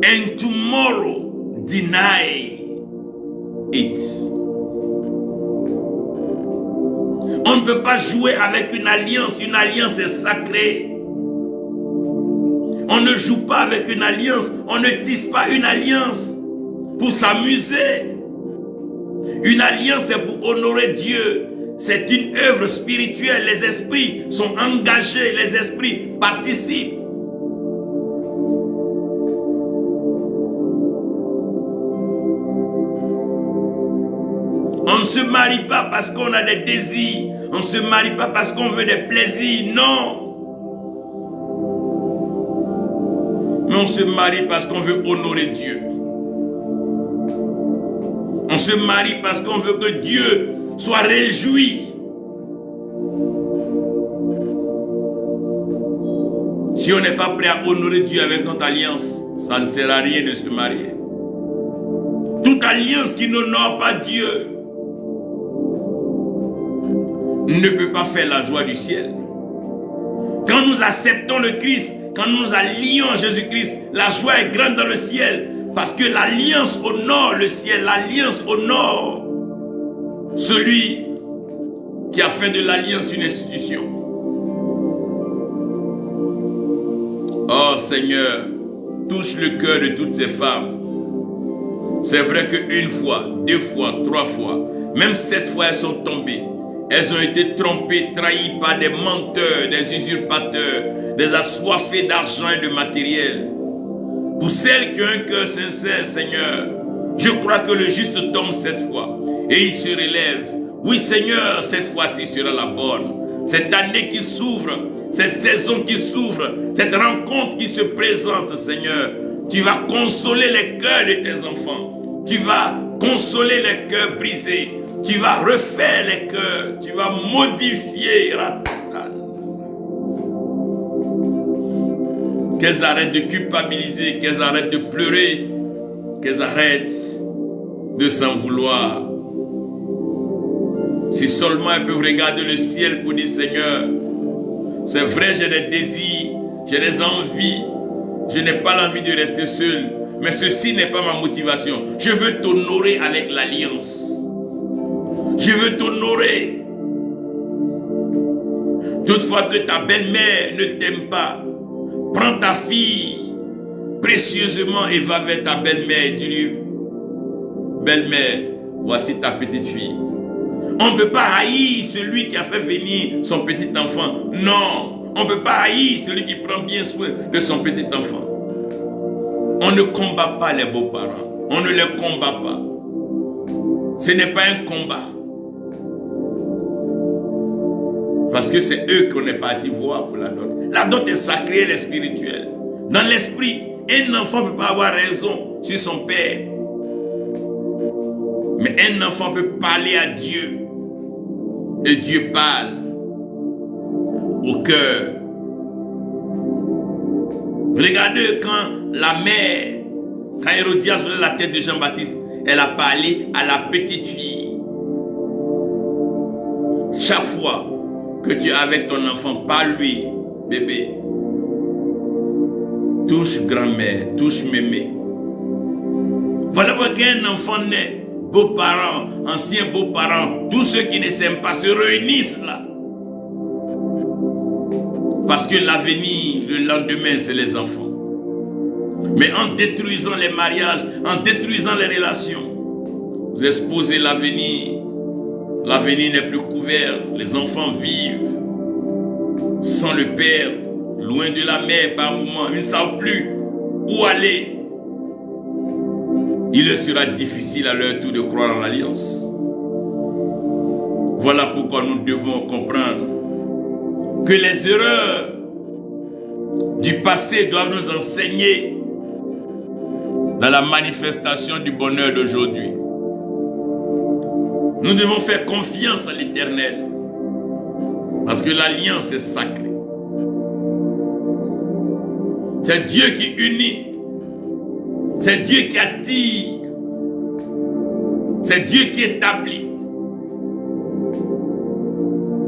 and tomorrow deny it. On ne peut pas jouer avec une alliance est sacrée. On ne joue pas avec une alliance, on ne tisse pas une alliance pour s'amuser. Une alliance, c'est pour honorer Dieu. C'est une œuvre spirituelle. Les esprits sont engagés, les esprits participent. On ne se marie pas parce qu'on a des désirs. On ne se marie pas parce qu'on veut des plaisirs. Non. Mais on se marie parce qu'on veut honorer Dieu. On se marie parce qu'on veut que Dieu soit réjoui. Si on n'est pas prêt à honorer Dieu avec notre alliance, ça ne sert à rien de se marier. Toute alliance qui n'honore pas Dieu ne peut pas faire la joie du ciel. Quand nous acceptons le Christ, quand nous nous allions à Jésus-Christ, la joie est grande dans le ciel. Parce que l'alliance honore le ciel, l'alliance honore celui qui a fait de l'alliance une institution. Oh Seigneur, touche le cœur de toutes ces femmes. C'est vrai qu'une fois, 2 fois, 3 fois, même 7 fois elles sont tombées. Elles ont été trompées, trahies par des menteurs, des usurpateurs, des assoiffés d'argent et de matériel. Pour celles qui ont un cœur sincère, Seigneur, je crois que le juste tombe cette fois et il se relève. Oui, Seigneur, cette fois-ci sera la bonne. cette année qui s'ouvre, cette saison qui s'ouvre, cette rencontre qui se présente, Seigneur. Tu vas consoler les cœurs de tes enfants. Tu vas consoler les cœurs brisés. Tu vas refaire les cœurs. Tu vas modifier. Qu'elles arrêtent de culpabiliser, qu'elles arrêtent de pleurer, qu'elles arrêtent de s'en vouloir. Si seulement elles peuvent regarder le ciel pour dire, Seigneur, c'est vrai, j'ai des désirs, j'ai des envies, je n'ai pas l'envie de rester seul, mais ceci n'est pas ma motivation. Je veux t'honorer avec l'alliance. Je veux t'honorer. Toutefois que ta belle-mère ne t'aime pas, prends ta fille précieusement et va vers ta belle-mère et dis-lui, belle-mère, voici ta petite fille. On ne peut pas haïr celui qui a fait venir son petit enfant. Non, on ne peut pas haïr celui qui prend bien soin de son petit enfant. On ne combat pas les beaux-parents. On ne les combat pas. Ce n'est pas un combat. Parce que c'est eux qu'on est parti voir pour la dot. La dot est sacrée, elle est spirituelle. Dans l'esprit, un enfant ne peut pas avoir raison sur son père. Mais un enfant peut parler à Dieu. Et Dieu parle au cœur. Regardez quand la mère, quand Hérodias voulait la tête de Jean-Baptiste, elle a parlé à la petite fille. Chaque fois que tu es avec ton enfant, parle-lui, bébé. Touche grand-mère, touche mémé. Voilà pourquoi un enfant naît. Beaux-parents, anciens beaux-parents, tous ceux qui ne s'aiment pas se réunissent là. Parce que l'avenir, le lendemain, c'est les enfants. Mais en détruisant les mariages, en détruisant les relations, vous exposez l'avenir. L'avenir n'est plus couvert. Les enfants vivent sans le père, loin de la mère par moment. Ils ne savent plus où aller. Il leur sera difficile à leur tour de croire en l'alliance. Voilà pourquoi nous devons comprendre que les erreurs du passé doivent nous enseigner dans la manifestation du bonheur d'aujourd'hui. Nous devons faire confiance à l'Éternel parce que l'alliance est sacrée. C'est Dieu qui unit. C'est Dieu qui attire. C'est Dieu qui établit.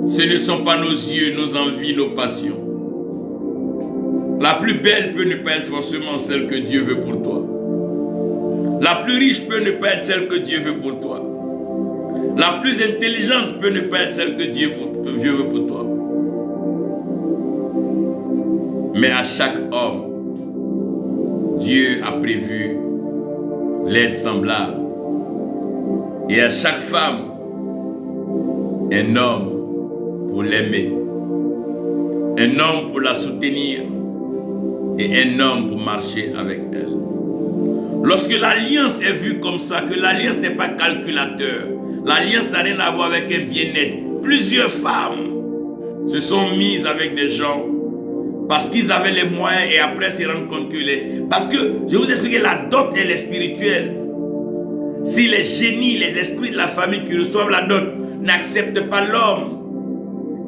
Ce ne sont pas nos yeux, nos envies, nos passions. La plus belle peut ne pas être forcément celle que Dieu veut pour toi. La plus riche peut ne pas être celle que Dieu veut pour toi. La plus intelligente peut ne pas être celle que Dieu veut pour toi. Mais à chaque homme, Dieu a prévu l'aide semblable. Et à chaque femme, un homme pour l'aimer, un homme pour la soutenir et un homme pour marcher avec elle. Lorsque l'alliance est vue comme ça, que l'alliance n'est pas calculateur, l'alliance n'a rien à voir avec un bien-être. Plusieurs femmes se sont mises avec des gens parce qu'ils avaient les moyens et après se rendent compte que Parce que, je vais vous expliquer, la dot, elle est spirituelle. Si les génies, les esprits de la famille qui reçoivent la dot n'acceptent pas l'homme,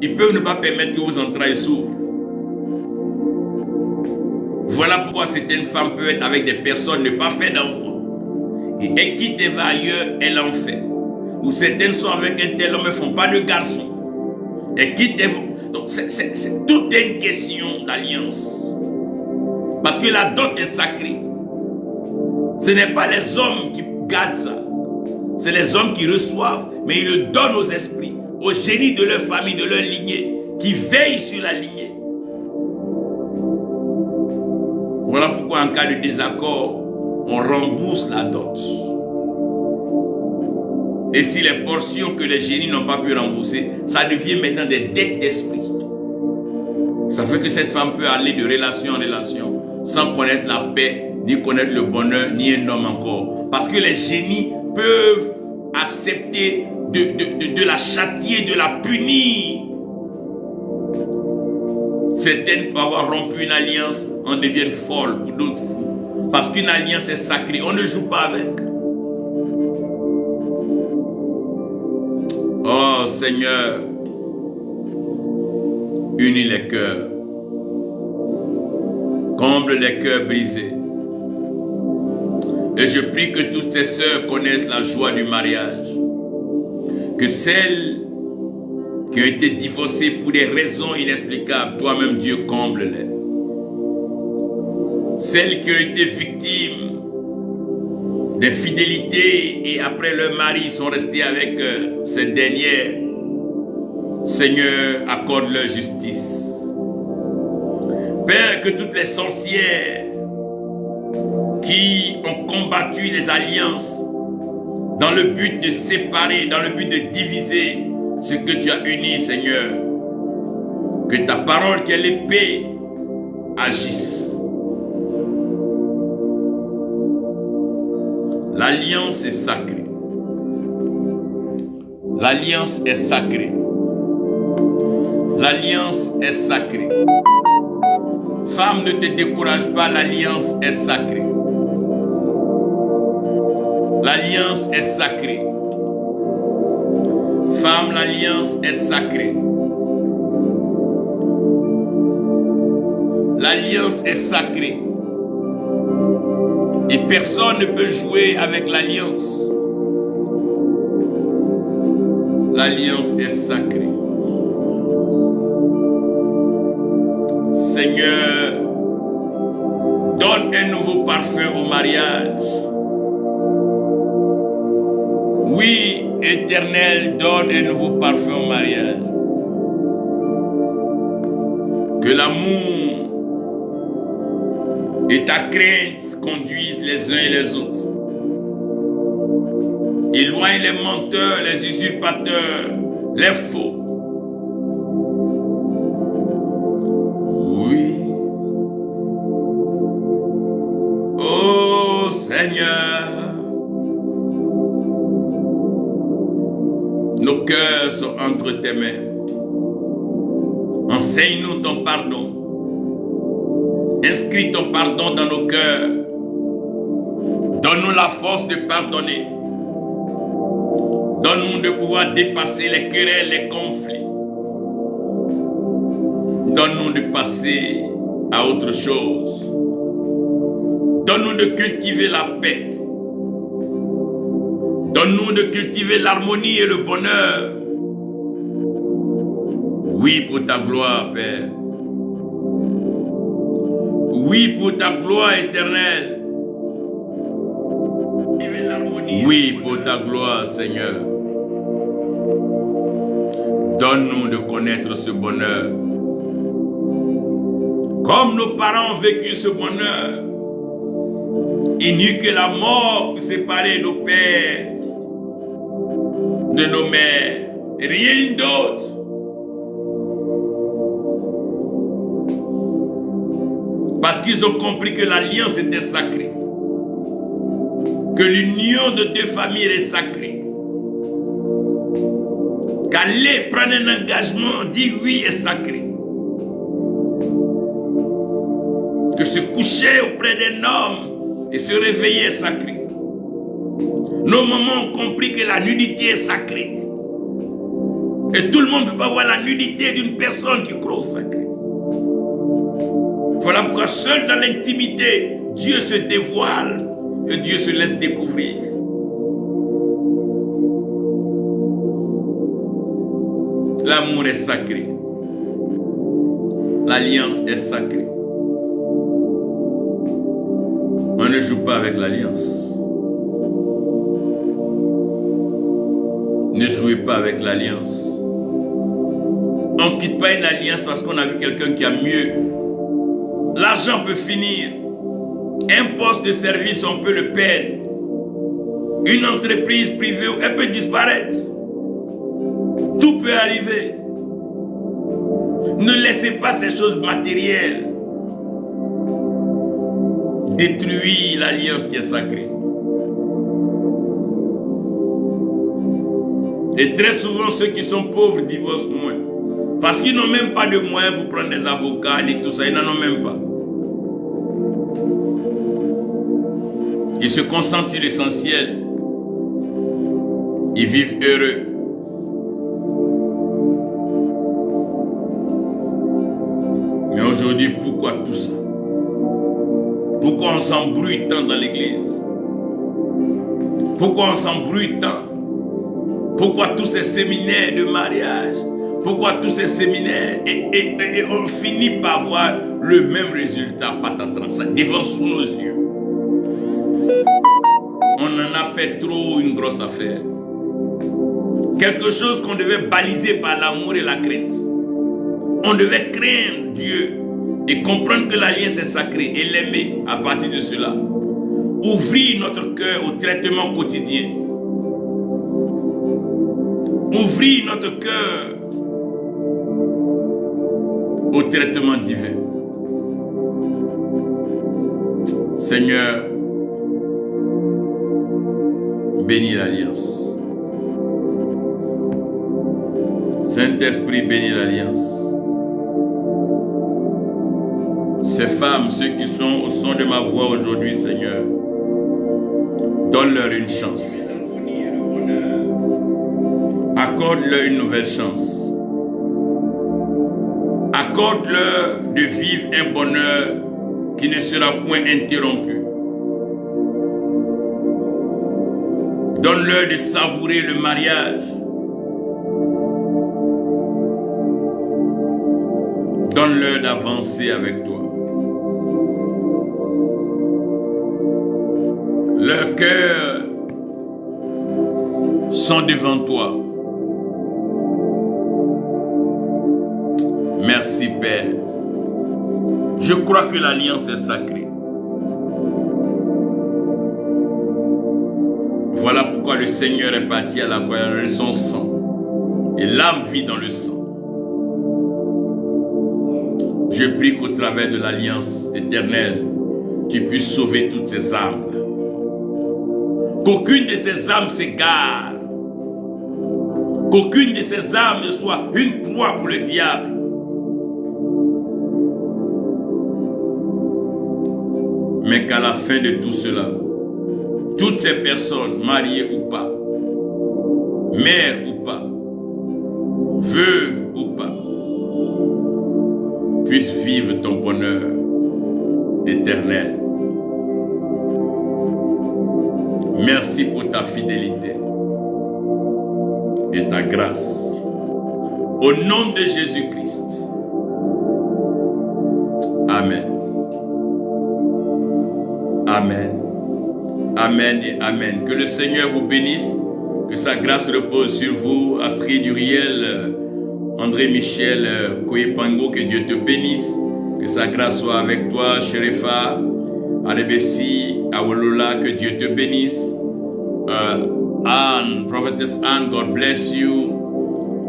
ils peuvent ne pas permettre que vos entrailles s'ouvrent. Voilà pourquoi certaines femmes peuvent être avec des personnes ne pas faire d'enfants. Et elle quitte et va ailleurs, elle en fait. Ou certaines sont avec un tel homme et ne font pas de garçon. Elles quittent et vont. Donc, tout est une question d'alliance. Parce que la dot est sacrée. Ce n'est pas les hommes qui gardent ça. C'est les hommes qui reçoivent, mais ils le donnent aux esprits, aux génies de leur famille, de leur lignée, qui veillent sur la lignée. Voilà pourquoi en cas de désaccord, on rembourse la dot. Et si les portions que les génies n'ont pas pu rembourser, ça devient maintenant des dettes d'esprit. Ça fait que cette femme peut aller de relation en relation sans connaître la paix, ni connaître le bonheur, ni un homme encore. Parce que les génies peuvent accepter de la châtier, de la punir. Certaines, pour avoir rompu une alliance, en deviennent folles pour d'autres. Parce qu'une alliance est sacrée, on ne joue pas avec. Oh Seigneur, unis les cœurs, comble les cœurs brisés. Et je prie que toutes ces sœurs connaissent la joie du mariage. Que celles qui ont été divorcées pour des raisons inexplicables, toi-même Dieu comble-les. Celles qui ont été victimes d'infidélité et après leur mari sont restés avec cette dernière, Seigneur, accorde leur justice. Père, que toutes les sorcières qui ont combattu les alliances dans le but de séparer, dans le but de diviser ce que tu as uni, Seigneur, que ta parole qui est l'épée agisse. L'alliance est sacrée. L'alliance est sacrée. L'alliance est sacrée. Femme, ne te décourage pas, l'alliance est sacrée. L'alliance est sacrée. Femme, l'alliance est sacrée. L'alliance est sacrée. Et personne ne peut jouer avec l'alliance. L'alliance est sacrée. Seigneur, donne un nouveau parfum au mariage. Oui, Éternel, donne un nouveau parfum au mariage. Que l'amour et ta crainte conduisent les uns et les autres. Éloigne les menteurs, les usurpateurs, les faux. Oui. Oh Seigneur, nos cœurs sont entre tes mains. Enseigne-nous ton pardon. Inscris ton pardon dans nos cœurs. Donne-nous la force de pardonner. Donne-nous de pouvoir dépasser les querelles, les conflits. Donne-nous de passer à autre chose. Donne-nous de cultiver la paix. Donne-nous de cultiver l'harmonie et le bonheur. Oui, pour ta gloire, Père. Oui, pour ta gloire éternelle. Oui, pour ta gloire, Seigneur. Donne-nous de connaître ce bonheur. Comme nos parents ont vécu ce bonheur, il n'y eut que la mort pour séparer nos pères de nos mères. Rien d'autre. Parce qu'ils ont compris que l'alliance était sacrée. Que l'union de deux familles est sacrée. Qu'aller prendre un engagement, dire oui est sacré. Que se coucher auprès d'un homme et se réveiller est sacré. Nos mamans ont compris que la nudité est sacrée. Et tout le monde ne peut pas voir la nudité d'une personne qui croit au sacré. Voilà pourquoi seul dans l'intimité, Dieu se dévoile et Dieu se laisse découvrir. L'amour est sacré. L'alliance est sacrée. On ne joue pas avec l'alliance. Ne jouez pas avec l'alliance. On ne quitte pas une alliance parce qu'on a vu quelqu'un qui a mieux. L'argent peut finir. Un poste de service, on peut le perdre. Une entreprise privée, elle peut disparaître. Tout peut arriver. Ne laissez pas ces choses matérielles détruire l'alliance qui est sacrée. Et très souvent, ceux qui sont pauvres divorcent moins. Parce qu'ils n'ont même pas de moyens pour prendre des avocats et tout ça. Ils n'en ont même pas. Ils se concentrent sur l'essentiel. Ils vivent heureux. Mais aujourd'hui, pourquoi tout ça? Pourquoi on s'embrouille tant dans l'église? Pourquoi on s'embrouille tant? Pourquoi tous ces séminaires de mariage? Pourquoi tous ces séminaires? Et on finit par voir le même résultat, patatran, ça devant sous nos yeux. On en a fait trop une grosse affaire. Quelque chose qu'on devait baliser par l'amour et la crainte. On devait craindre Dieu et comprendre que l'alliance est sacrée et l'aimer à partir de cela. Ouvrir notre cœur au traitement quotidien. Ouvrir notre cœur au traitement divin. Seigneur, bénis l'alliance. Saint-Esprit, bénis l'alliance. Ces femmes, ceux qui sont au son de ma voix aujourd'hui, Seigneur, donne-leur une chance. Accorde-leur une nouvelle chance. Accorde-leur de vivre un bonheur qui ne sera point interrompu. Donne-leur de savourer le mariage. Donne-leur d'avancer avec toi. Leurs cœurs sont devant toi. Merci Père. Je crois que l'alliance est sacrée. Voilà pourquoi le Seigneur est parti à la croix de son sang. Et l'âme vit dans le sang. Je prie qu'au travers de l'alliance éternelle, tu puisses sauver toutes ces âmes. Qu'aucune de ces âmes s'égare. Qu'aucune de ces âmes ne soit une proie pour le diable. Mais qu'à la fin de tout cela, toutes ces personnes, mariées ou pas, mères ou pas, veuves ou pas, puissent vivre ton bonheur éternel. Merci pour ta fidélité et ta grâce. Au nom de Jésus-Christ. Amen. Amen. Amen et Amen. Que le Seigneur vous bénisse. Que sa grâce repose sur vous. Astrid, Uriel, André, Michel, Koyepango. Que Dieu te bénisse. Que sa grâce soit avec toi, Sherefa, Alebessi, Awolola. Que Dieu te bénisse. Anne, Prophetess Anne, God bless you.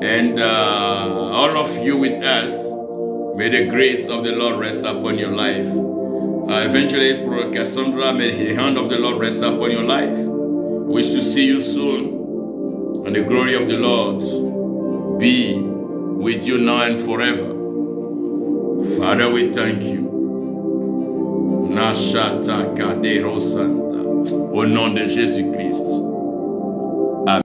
And all of you with us. May the grace of the Lord rest upon your life. Evangelist Cassandra, may the hand of the Lord rest upon your life. Wish to see you soon. And the glory of the Lord be with you now and forever. Father, we thank you. Nashata Kadero Santa. Au nom de Jésus-Christ.